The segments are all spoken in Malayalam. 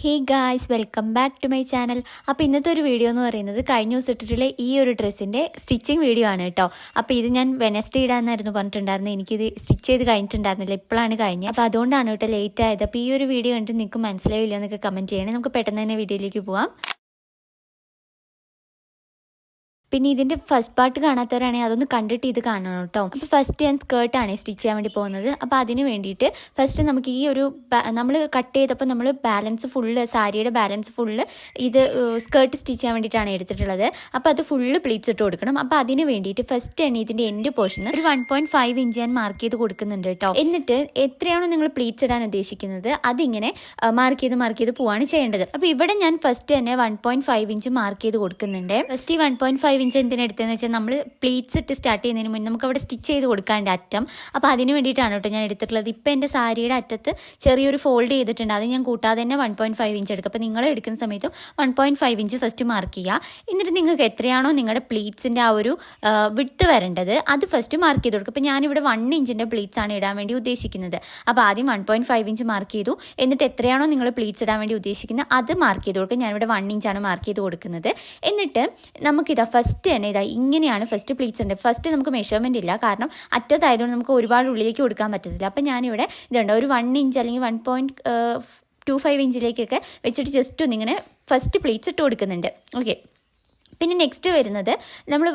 Hey guys, welcome back to my channel. അപ്പോൾ ഇന്നത്തെ ഒരു വീഡിയോ എന്ന് പറയുന്നത് കഴിഞ്ഞ ദിവസം ഇട്ടിട്ടുള്ള ഈ ഒരു ഡ്രസ്സിൻ്റെ സ്റ്റിച്ചിങ് വീഡിയോ ആണ് കേട്ടോ. അപ്പോൾ ഇത് ഞാൻ വെനസ്ഡേ ഇടാമെന്നായിരുന്നു പറഞ്ഞിട്ടുണ്ടായിരുന്നത്. എനിക്കിത് സ്റ്റിച്ച് ചെയ്ത് കഴിഞ്ഞിട്ടുണ്ടായിരുന്നില്ല, ഇപ്പോഴാണ് കഴിഞ്ഞത്. അപ്പോൾ അതുകൊണ്ടാണ് കേട്ടോ ലേറ്റ് ആയത്. അപ്പോൾ ഈ ഒരു വീഡിയോ കണ്ടിട്ട് നിങ്ങൾക്ക് മനസ്സിലായില്ല എന്നൊക്കെ കമൻറ്റ് ചെയ്യണേ. നമുക്ക് പെട്ടെന്ന് തന്നെ വീഡിയോയിലേക്ക് പോവാം. പിന്നെ ഇതിൻ്റെ ഫസ്റ്റ് പാർട്ട് കാണാത്തവരാണെങ്കിൽ അതൊന്ന് കണ്ടിട്ട് ഇത് കാണണം കേട്ടോ. അപ്പോൾ ഫസ്റ്റ് ഞാൻ സ്കേർട്ടാണ് സ്റ്റിച്ച് ചെയ്യാൻ വേണ്ടി പോകുന്നത്. അപ്പോൾ അതിന് വേണ്ടിയിട്ട് ഫസ്റ്റ് നമുക്ക് ഈ ഒരു നമ്മൾ കട്ട് ചെയ്തപ്പോൾ നമ്മൾ ബാലൻസ് ഫുള്ള്, സാരിയുടെ ബാലൻസ് ഫുള്ള് ഇത് സ്കേർട്ട് സ്റ്റിച്ച് ചെയ്യാൻ വേണ്ടിയിട്ടാണ് എടുത്തിട്ടുള്ളത്. അപ്പോൾ അത് ഫുള്ള് പ്ലീറ്റ്സ് ഇട്ട് കൊടുക്കണം. അപ്പോൾ അതിന് വേണ്ടിയിട്ട് ഫസ്റ്റ് തന്നെ ഇതിൻ്റെ എൻഡ് പോർഷൻ ഒരു 1.5 ഇഞ്ച് ഞാൻ മാർക്ക് ചെയ്ത് കൊടുക്കുന്നുണ്ട് കേട്ടോ. എന്നിട്ട് എത്രയാണോ നിങ്ങൾ പ്ലീറ്റ്സ് ഇടാൻ ഉദ്ദേശിക്കുന്നത് അതിങ്ങനെ മാർക്ക് ചെയ്ത് പോവാണ് ചെയ്യേണ്ടത്. അപ്പോൾ ഇവിടെ ഞാൻ ഫസ്റ്റ് തന്നെ 1.5 ഇഞ്ച് മാർക്ക് ചെയ്ത് കൊടുക്കുന്നുണ്ട്. ഫസ്റ്റ് ഈ 1.5 ഇഞ്ച് എന്തിനെടുത്തതെന്ന് വെച്ചാൽ നമ്മൾ പ്ലീറ്റ്സ് ഇട്ട് സ്റ്റാർട്ട് ചെയ്യുന്നതിന് മുന്നേ നമുക്ക് അവിടെ സ്റ്റിച്ച് ചെയ്ത് കൊടുക്കാണ്ട് അറ്റം. അപ്പോൾ അതിന് വേണ്ടിയിട്ടാണ് കേട്ടോ ഞാൻ എടുത്തിട്ടുള്ളത്. ഇപ്പോൾ എൻ്റെ സാരിയുടെ അറ്റത്ത് ചെറിയൊരു ഫോൾഡ് ചെയ്തിട്ടുണ്ട്, അത് ഞാൻ കൂട്ടാതെ തന്നെ 1.5 ഇഞ്ച് എടുക്കും. അപ്പോൾ നിങ്ങൾ എടുക്കുന്ന സമയത്തും 1.5 ഇഞ്ച് ഫസ്റ്റ് മാർക്ക് ചെയ്യുക. എന്നിട്ട് നിങ്ങൾക്ക് എത്രയാണോ നിങ്ങളുടെ പ്ലീറ്റ്സിൻ്റെ ആ ഒരു വിഡ്ത്ത് വരേണ്ടത് അത് ഫസ്റ്റ് മാർക്ക് ചെയ്ത് കൊടുക്കും. അപ്പോൾ ഞാനിവിടെ 1 ഇഞ്ചിൻ്റെ പ്ലീറ്റ്സ് ആണ് ഇടാൻ വേണ്ടി ഉദ്ദേശിക്കുന്നത്. അപ്പോൾ ആദ്യം 1.5 ഇഞ്ച് മാർക്ക് ചെയ്തു. എന്നിട്ട് എത്രയാണോ നിങ്ങൾ പ്ലീറ്റ്സ് ഇടാൻ വേണ്ടി ഉദ്ദേശിക്കുന്നത് അത് മാർക്ക് ചെയ്ത് കൊടുക്കുക. ഞാനിവിടെ 1 ഇഞ്ചാണ് മാർക്ക് ചെയ്ത് കൊടുക്കുന്നത്. എന്നിട്ട് നമുക്കിതാ ഫസ്റ്റ് തന്നെ ഇതാ ഇങ്ങനെയാണ് ഫസ്റ്റ് പ്ലീറ്റ്സ് ഉണ്ട്. ഫസ്റ്റ് നമുക്ക് മെഷർമെൻ്റ് ഇല്ല, കാരണം അറ്റത്തായതുകൊണ്ട് നമുക്ക് ഒരുപാട് ഉള്ളിലേക്ക് കൊടുക്കാൻ പറ്റത്തില്ല. അപ്പം ഞാനിവിടെ ഇതുണ്ട് ഒരു 1 ഇഞ്ച് അല്ലെങ്കിൽ 1.25 ഇഞ്ചിലേക്കൊക്കെ വെച്ചിട്ട് ജസ്റ്റ് ഒന്നിങ്ങനെ ഫസ്റ്റ് പ്ലീറ്റ്സ് ഇട്ട് കൊടുക്കുന്നുണ്ട്. ഓക്കെ, പിന്നെ നെക്സ്റ്റ് വരുന്നത് നമ്മൾ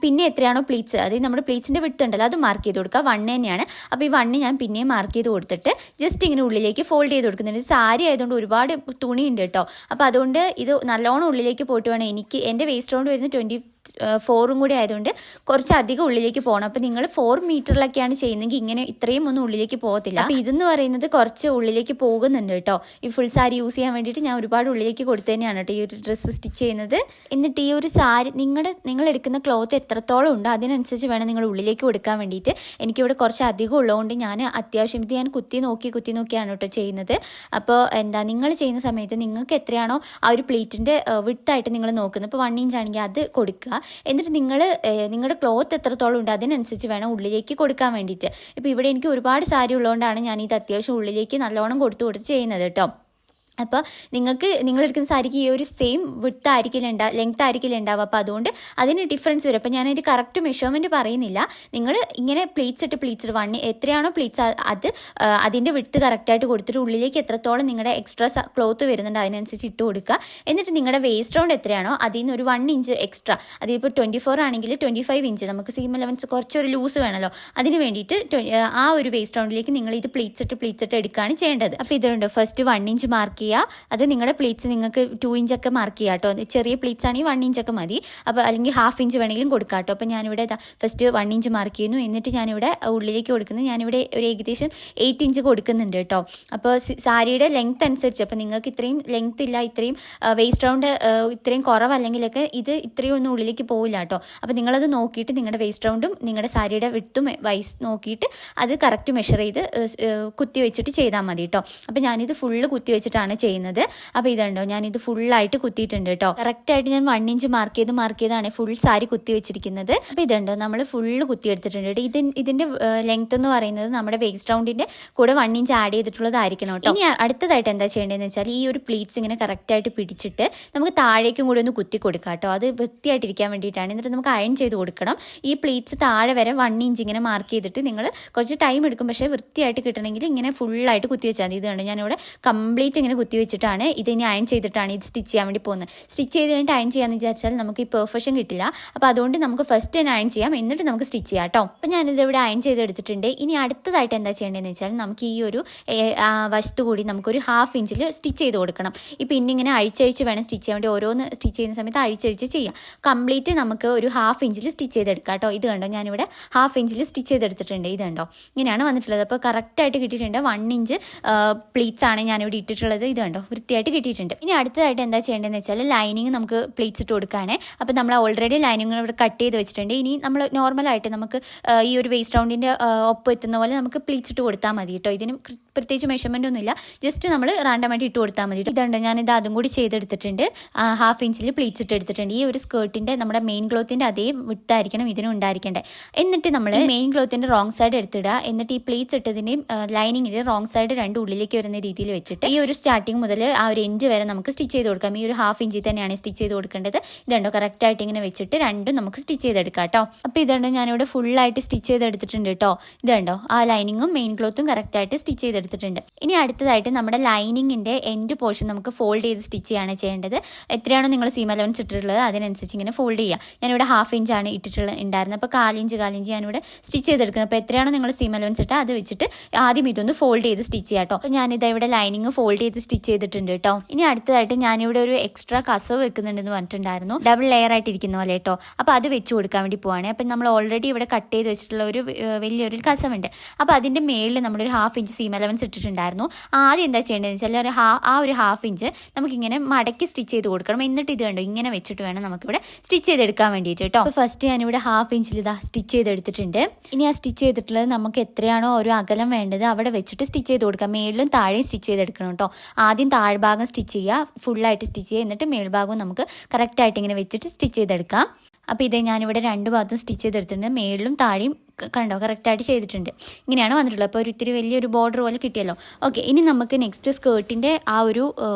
പിന്നെ എത്രയാണോ പ്ലീറ്റ്സ്, അതായത് നമ്മുടെ പ്ലീറ്റ്സിൻ്റെ വിഡ്ത്ത് ഉണ്ടല്ലോ അത് മാർക്ക് ചെയ്ത് കൊടുക്കുക. 1 തന്നെയാണ്. അപ്പോൾ ഈ 1 ഞാൻ പിന്നെയും മാർക്ക് ചെയ്ത് കൊടുത്തിട്ട് ജസ്റ്റ് ഇങ്ങനെ ഉള്ളിലേക്ക് ഫോൾഡ് ചെയ്ത് കൊടുക്കുന്നുണ്ട്. സാരി ആയതുകൊണ്ട് ഒരുപാട് തുണി ഉണ്ട് കേട്ടോ. അപ്പോൾ അതുകൊണ്ട് ഇത് നല്ലോണം ഉള്ളിലേക്ക് പോയിട്ട് വേണം. എൻ്റെ വേസ്റ്റ് റൗണ്ട് വരുന്നത് 24 കൂടി ആയതുകൊണ്ട് കുറച്ച് അധികം ഉള്ളിലേക്ക് പോകണം. അപ്പോൾ നിങ്ങൾ 4 മീറ്ററിലൊക്കെയാണ് ചെയ്യുന്നതെങ്കിൽ ഇങ്ങനെ ഇത്രയും ഒന്നും ഉള്ളിലേക്ക് പോകത്തില്ല. അപ്പോൾ ഇതെന്ന് പറയുന്നത് കുറച്ച് ഉള്ളിലേക്ക് പോകുന്നുണ്ട് കേട്ടോ. ഈ ഫുൾ സാരി യൂസ് ചെയ്യാൻ വേണ്ടിയിട്ട് ഞാൻ ഒരുപാട് ഉള്ളിലേക്ക് കൊടുത്തു തന്നെയാണ് കേട്ടോ ഈ ഒരു ഡ്രസ്സ് സ്റ്റിച്ച് ചെയ്യുന്നത്. എന്നിട്ട് ഈ ഒരു സാരി നിങ്ങൾ എടുക്കുന്ന ക്ലോത്ത് എത്രത്തോളം ഉണ്ടോ അതിനനുസരിച്ച് വേണം നിങ്ങൾ ഉള്ളിലേക്ക് കൊടുക്കാൻ വേണ്ടിയിട്ട്. എനിക്കിവിടെ കുറച്ച് അധികം ഉള്ളതുകൊണ്ട് ഞാൻ അത്യാവശ്യം ഇത് ഞാൻ കുത്തി നോക്കിയാണ് കേട്ടോ ചെയ്യുന്നത്. അപ്പോൾ നിങ്ങൾ ചെയ്യുന്ന സമയത്ത് നിങ്ങൾക്ക് എത്രയാണോ ആ ഒരു പ്ലീറ്റിൻ്റെ വിഡ്ത്തായിട്ട് നിങ്ങൾ നോക്കുന്നത്, ഇപ്പോൾ 1 ഇഞ്ച് ആണെങ്കിൽ അത് കൊടുക്കുക. എന്നിട്ട് നിങ്ങളുടെ ക്ലോത്ത് എത്രത്തോളം ഉണ്ട് അതിനനുസരിച്ച് വേണം ഉള്ളിലേക്ക് കൊടുക്കാൻ വേണ്ടിയിട്ട്. ഇപ്പോൾ ഇവിടെ എനിക്ക് ഒരുപാട് സാരി ഉള്ളതുകൊണ്ടാണ് ഞാൻ ഇത് അത്യാവശ്യം ഉള്ളിലേക്ക് നല്ലോണം കൊടുത്ത് ചെയ്യുന്നത് കേട്ടോ. അപ്പോൾ നിങ്ങളെടുക്കുന്ന സാരിക്ക് ഈ ഒരു സെയിം വിഡ്ത്ത് ആയിരിക്കില്ല ലെങ്ത് ആയിരിക്കില്ല ഉണ്ടാവുക. അപ്പോൾ അതുകൊണ്ട് അതിന് ഡിഫറൻസ് വരും. അപ്പോൾ ഞാനതിൻ്റെ കറക്റ്റ് മെഷർമെൻറ്റ് പറയുന്നില്ല. നിങ്ങൾ ഇങ്ങനെ പ്ലീറ്റ്സ് ഇട്ട് 1 എത്രയാണോ പ്ലീറ്റ്സ് അത് അതിൻ്റെ വിഡ്ത്ത് കറക്റ്റായിട്ട് കൊടുത്തിട്ട് ഉള്ളിലേക്ക് എത്രത്തോളം നിങ്ങളുടെ എക്സ്ട്രാ ക്ലോത്ത് വരുന്നുണ്ട് അതിനനുസരിച്ച് ഇട്ട് കൊടുക്കുക. എന്നിട്ട് നിങ്ങളുടെ വേസ്റ്റ് റൗണ്ട് എത്രയാണോ അതിൽ നിന്ന് ഒരു 1 ഇഞ്ച് എക്സ്ട്രാ, അതിപ്പോൾ 24 ആണെങ്കിൽ 25 ഇഞ്ച് നമുക്ക് സീം അലവൻസ് കുറച്ചൊരു ലൂസ് വേണമല്ലോ, അതിന് വേണ്ടിയിട്ട് ആ ഒരു വേസ്റ്റ് റൗണ്ടിലേക്ക് നിങ്ങൾ ഇത് പ്ലീറ്റ്സ് ഇട്ട് എടുക്കുകയാണ് ചെയ്യേണ്ടത്. അപ്പോൾ ഇതുണ്ട് ഫസ്റ്റ് 1 ഇഞ്ച് മാർക്ക് ചെയ്യുക. അത് നിങ്ങളുടെ പ്ലീറ്റ്സ് നിങ്ങൾക്ക് 2 ഇഞ്ചൊക്കെ മാർക്ക് ചെയ്യാം കേട്ടോ. ചെറിയ പ്ലീറ്റ്സ് ആണെങ്കിൽ 1 ഇഞ്ചൊക്കെ മതി. അപ്പോൾ അല്ലെങ്കിൽ 1/2 ഇഞ്ച് വേണമെങ്കിലും കൊടുക്കാം കേട്ടോ. അപ്പോൾ ഞാനിവിടെ ഫസ്റ്റ് 1 ഇഞ്ച് മാർക്ക് ചെയ്യുന്നു. എന്നിട്ട് ഞാനിവിടെ ഉള്ളിലേക്ക് കൊടുക്കുന്നത് ഞാനിവിടെ ഒരു ഏകദേശം 8 ഇഞ്ച് കൊടുക്കുന്നുണ്ട് കേട്ടോ. അപ്പോൾ സാരിയുടെ ലെങ്ത് അനുസരിച്ച്, അപ്പോൾ നിങ്ങൾക്ക് ഇത്രയും ലെങ്ത് ഇല്ല, ഇത്രയും വേസ്റ്റ് റൗണ്ട് ഇത്രയും കുറവല്ലെങ്കിലൊക്കെ ഇത് ഇത്രയും ഒന്നും ഉള്ളിലേക്ക് പോവില്ല കേട്ടോ. അപ്പോൾ നിങ്ങളത് നോക്കിയിട്ട് നിങ്ങളുടെ വേസ്റ്റ് റൗണ്ടും നിങ്ങളുടെ സാരിയുടെ വിഡ്ത്തും വൈസ് നോക്കിയിട്ട് അത് കറക്റ്റ് മെഷർ ചെയ്ത് കുത്തി വെച്ചിട്ട് ചെയ്താൽ മതി കേട്ടോ. അപ്പോൾ ഞാനിത് ഫുള്ള് കുത്തി വെച്ചിട്ടാണ് ചെയ്യുന്നത്. അപ്പോൾ ഇതുണ്ടോ ഞാനിത് ഫുള്ളായിട്ട് കുത്തിയിട്ടുണ്ട് കേട്ടോ. കറക്റ്റായിട്ട് ഞാൻ 1 ഇഞ്ച് മാർക്ക് ചെയ്താണ് ഫുൾ സാരി കുത്തി വെച്ചിരിക്കുന്നത്. അപ്പോൾ ഇതുണ്ടോ നമ്മൾ ഫുള്ള് കുത്തിയെടുത്തിട്ടുണ്ട്. ഇതിൻ്റെ ലെങ്ത് എന്ന് പറയുന്നത് നമ്മുടെ വേസ്റ്റ് റൗണ്ടിൻ്റെ കൂടെ 1 ഇഞ്ച് ആഡ് ചെയ്തിട്ടുള്ളതായിരിക്കണം കേട്ടോ. ഇനി അടുത്തതായിട്ട് എന്താ ചെയ്യേണ്ടതെന്ന് വെച്ചാൽ ഈ ഒരു പ്ലീറ്റ്സ് ഇങ്ങനെ കറക്റ്റായിട്ട് പിടിച്ചിട്ട് നമുക്ക് താഴേക്കും കൂടി ഒന്ന് കുത്തി കൊടുക്കാം കേട്ടോ. അത് വൃത്തിയായിട്ടിരിക്കാൻ വേണ്ടിയിട്ടാണ്. എന്നിട്ട് നമുക്ക് അയൺ ചെയ്ത് കൊടുക്കണം. ഈ പ്ലീറ്റ്സ് താഴെ വരെ 1 ഇഞ്ച് ഇങ്ങനെ മാർക്ക് ചെയ്തിട്ട് നിങ്ങൾ കുറച്ച് ടൈം എടുക്കും, പക്ഷേ വൃത്തിയായിട്ട് കിട്ടണമെങ്കിൽ ഇങ്ങനെ ഫുള്ളായിട്ട് കുത്തി വെച്ചാൽ മതി. ഇതുണ്ട് ഞാനിവിടെ കംപ്ലീറ്റ് ഇങ്ങനെ കുത്തി വെച്ചിട്ടാണ് ഇതിനി അയൺ ചെയ്തിട്ടാണ് ഇത് സ്റ്റിച്ച് ചെയ്യാൻ വേണ്ടി പോകുന്നത്. സ്റ്റിച്ച് ചെയ്ത് കഴിഞ്ഞിട്ട് അയൺ ചെയ്യാമെന്ന് വിചാരിച്ചാൽ നമുക്ക് ഈ പെർഫെക്ഷൻ കിട്ടില്ല. അപ്പോൾ അതുകൊണ്ട് നമുക്ക് ഫസ്റ്റ് തന്നെ അയൺ ചെയ്യാം, എന്നിട്ട് നമുക്ക് സ്റ്റിച്ച് ചെയ്യാം കേട്ടോ. അപ്പോൾ ഞാനിതിവിടെ അയൺ ചെയ്തെടുത്തിട്ടുണ്ട്. ഇനി അടുത്തതായിട്ട് എന്താ ചെയ്യേണ്ടതെന്ന് വെച്ചാൽ നമുക്ക് ഈ ഒരു വശത്ത് കൂടി നമുക്കൊരു 1/2 ഇഞ്ചിൽ സ്റ്റിച്ച് ചെയ്ത് കൊടുക്കണം. ഈ പിന്നിങ്ങനെ അഴിച്ചഴിച്ച് വേണം സ്റ്റിച്ച് ചെയ്യാൻ വേണ്ടി. ഓരോന്ന് സ്റ്റിച്ച് ചെയ്യുന്ന സമയത്ത് അഴിച്ചഴിച്ച് ചെയ്യാം. കംപ്ലീറ്റ് നമുക്ക് ഒരു 1/2 ഇഞ്ചിൽ സ്റ്റിച്ച് ചെയ്തെടുക്കാം കേട്ടോ. ഇത് കണ്ടോ ഞാനിവിടെ 1/2 ഇഞ്ചിൽ സ്റ്റിച്ച് ചെയ്തെടുത്തിട്ടുണ്ട്. ഇത് കണ്ടോ ഇങ്ങനെയാണ് വന്നിട്ടുള്ളത്. അപ്പോൾ കറക്റ്റായിട്ട് കിട്ടിയിട്ടുണ്ട്. 1 ഇഞ്ച് പ്ലീറ്റ്സ് ആണ് ഞാനിവിടെ ഇട്ടിട്ടുള്ളത്. ഇത് കണ്ടോ വൃത്തിയായിട്ട് കിട്ടിയിട്ടുണ്ട്. ഇനി അടുത്തതായിട്ട് എന്താ ചെയ്യേണ്ടതെന്ന് വെച്ചാൽ ലൈനിങ് നമുക്ക് പ്ലീറ്റ്സ് ഇട്ട് കൊടുക്കുകയാണ്. അപ്പോൾ നമ്മൾ ഓൾറെഡി ലൈനിങ് ഇവിടെ കട്ട് ചെയ്ത് വെച്ചിട്ടുണ്ട്. ഇനി നമ്മൾ നോർമലായിട്ട് നമുക്ക് ഈ ഒരു വേസ്റ്റ് റൗണ്ടിൻ്റെ ഒപ്പം എത്തുന്ന പോലെ നമുക്ക് പ്ലീറ്റ്സ് ഇട്ട് കൊടുത്താൽ മതി കേട്ടോ. ഇതിന് പ്രത്യേകിച്ച് മെഷർമെൻ്റ് ഒന്നുമില്ല, ജസ്റ്റ് നമ്മൾ റാൻഡമായിട്ട് ഇട്ട് കൊടുത്താൽ മതി. ഇതുണ്ട് ഞാനിത് അതും കൂടി ചെയ്തെടുത്തിട്ടുണ്ട്. 1/2 ഇഞ്ചിൽ പ്ലീറ്റ്സ് ഇട്ട് എടുത്തിട്ടുണ്ട്. ഈ ഒരു സ്കേർട്ടിൻ്റെ നമ്മുടെ മെയിൻ ക്ലോത്തിൻ്റെ അതേ വിട്ടായിരിക്കണം ഇതിനും ഉണ്ടായിരിക്കേണ്ടത്. എന്നിട്ട് നമ്മൾ മെയിൻ ക്ലോത്തിൻ്റെ റോങ് സൈഡ് എടുത്തിടുക. എന്നിട്ട് ഈ പ്ലീറ്റ്സ് ഇട്ടതിൻ്റെയും ലൈനിങ്ങിൻ്റെ റോങ് സൈഡ് 2 ഉള്ളിലേക്ക് വരുന്ന രീതിയിൽ വെച്ചിട്ട് ഈ ഒരു സ്റ്റാർട്ടിംഗ് സ്റ്റാർട്ടിങ് മുതൽ ആ ഒരു എൻഡ് വരെ നമുക്ക് സ്റ്റിച്ച് ചെയ്ത് കൊടുക്കാം. ഈ ഒരു ഹാഫ് ഇഞ്ചിൽ തന്നെയാണ് സ്റ്റിച്ച് ചെയ്ത് കൊടുക്കേണ്ടത്. ഇതുണ്ടോ കറക്റ്റായിട്ട് ഇങ്ങനെ വെച്ചിട്ട് രണ്ടും നമുക്ക് സ്റ്റിച്ച് ചെയ്തെടുക്കാം കേട്ടോ. അപ്പോൾ ഇതുണ്ടോ ഞാനിവിടെ ഫുള്ളായിട്ട് സ്റ്റിച്ച് ചെയ്തെടുത്തിട്ടുണ്ട് കേട്ടോ. ഇതുണ്ടോ ആ ലൈനിങ്ങും മെയിൻ ക്ലോത്തും കറക്റ്റായിട്ട് സ്റ്റിച്ച് ചെയ്തെടുത്തിട്ടുണ്ട്. ഇനി അടുത്തതായിട്ട് നമ്മുടെ ലൈനിങ്ങിൻ്റെ എൻഡ് പോർഷൻ നമുക്ക് ഫോൾഡ് ചെയ്ത് സ്റ്റിച്ച് ചെയ്യാണ് ചെയ്യേണ്ടത്. എത്രയാണോ നിങ്ങൾ സീം അലവൻസ് ഇട്ടിട്ടുള്ളത് അതിനനുസരിച്ച് ഇങ്ങനെ ഫോൾഡ് ചെയ്യുക. ഞാനിവിടെ ഹാഫ് ഇഞ്ചാണ് ഉണ്ടായിരുന്നത്. അപ്പോൾ കാലിഞ്ച് ഞാനിവിടെ സ്റ്റിച്ച് ചെയ്തെടുക്കുന്നത്. അപ്പോൾ എത്രയാണോ നിങ്ങൾ സീം അലവൻസ് ഇട്ടാൽ അത് വെച്ചിട്ട് ആദ്യം ഇതൊന്ന് ഫോൾഡ് ചെയ്ത് സ്റ്റിച്ച് ചെയ്യാം കേട്ടോ. അപ്പോൾ ഞാനിത് ഇവിടെ ലൈനിങ് ഫോൾഡ് ചെയ്ത് സ്റ്റിച്ച് ചെയ്തിട്ടുണ്ട് കേട്ടോ. ഇനി അടുത്തതായിട്ട് ഞാനിവിടെ ഒരു എക്സ്ട്രാ കസവ് വെക്കുന്നുണ്ടെന്ന് പറഞ്ഞിട്ടുണ്ടായിരുന്നു, ഡബിൾ ലെയർ ആയിട്ട് ഇരിക്കുന്ന പോലെ കേട്ടോ. അപ്പോൾ അത് വെച്ച് കൊടുക്കാൻ വേണ്ടി പോവാണ്. അപ്പം നമ്മൾ ഓൾറെഡി ഇവിടെ കട്ട് ചെയ്ത് വെച്ചിട്ടുള്ള ഒരു വലിയൊരു കസവുണ്ട്. അപ്പോൾ അതിൻ്റെ മേളിൽ നമ്മളൊരു ഹാഫ് ഇഞ്ച് സീം അലവൻസ് ഇട്ടിട്ടുണ്ടായിരുന്നു. ആദ്യം എന്താ ചെയ്യേണ്ടതെന്ന് വെച്ചാൽ ആ ഒരു ഹാഫ് ഇഞ്ച് നമുക്കിങ്ങനെ മടക്കി സ്റ്റിച്ച് ചെയ്ത് കൊടുക്കണം. എന്നിട്ട് ഇത് കണ്ടോ ഇങ്ങനെ വെച്ചിട്ട് വേണം നമുക്കിവിടെ സ്റ്റിച്ച് ചെയ്തെടുക്കാൻ വേണ്ടിയിട്ട് കേട്ടോ. അപ്പോൾ ഫസ്റ്റ് ഞാനിവിടെ ഹാഫ് ഇഞ്ചിൽ ഇതാ സ്റ്റിച്ച് ചെയ്തെടുത്തിട്ടുണ്ട്. ഇനി ആ സ്റ്റിച്ച് ചെയ്തിട്ടുള്ളത് നമുക്ക് എത്രയാണോ ഒരു അകലം വേണ്ടത് അവിടെ വെച്ചിട്ട് സ്റ്റിച്ച് ചെയ്ത് കൊടുക്കാം. മേളിലും താഴെയും സ്റ്റിച്ച് ചെയ്തെടുക്കണം കേട്ടോ. ആദ്യം താഴ്ഭാഗം സ്റ്റിച്ച് ചെയ്യുക, ഫുള്ളായിട്ട് സ്റ്റിച്ച് ചെയ്യുക, എന്നിട്ട് മേൽഭാഗവും നമുക്ക് കറക്റ്റായിട്ട് ഇങ്ങനെ വെച്ചിട്ട് സ്റ്റിച്ച് ചെയ്തെടുക്കാം. അപ്പോൾ ഇത് ഞാനിവിടെ രണ്ട് ഭാഗത്തും സ്റ്റിച്ച് ചെയ്തെടുത്തിട്ടുണ്ട്. മേളിലും താഴെയും കണ്ടോ കറക്റ്റായിട്ട് ചെയ്തിട്ടുണ്ട്. ഇങ്ങനെയാണ് വന്നിട്ടുള്ളത്. അപ്പോൾ ഒരു ഇത്തിരി വലിയൊരു ബോർഡർ പോലെ കിട്ടിയല്ലോ. ഓക്കെ, ഇനി നമുക്ക് നെക്സ്റ്റ് സ്കേർട്ടിൻ്റെ ആ ഒരു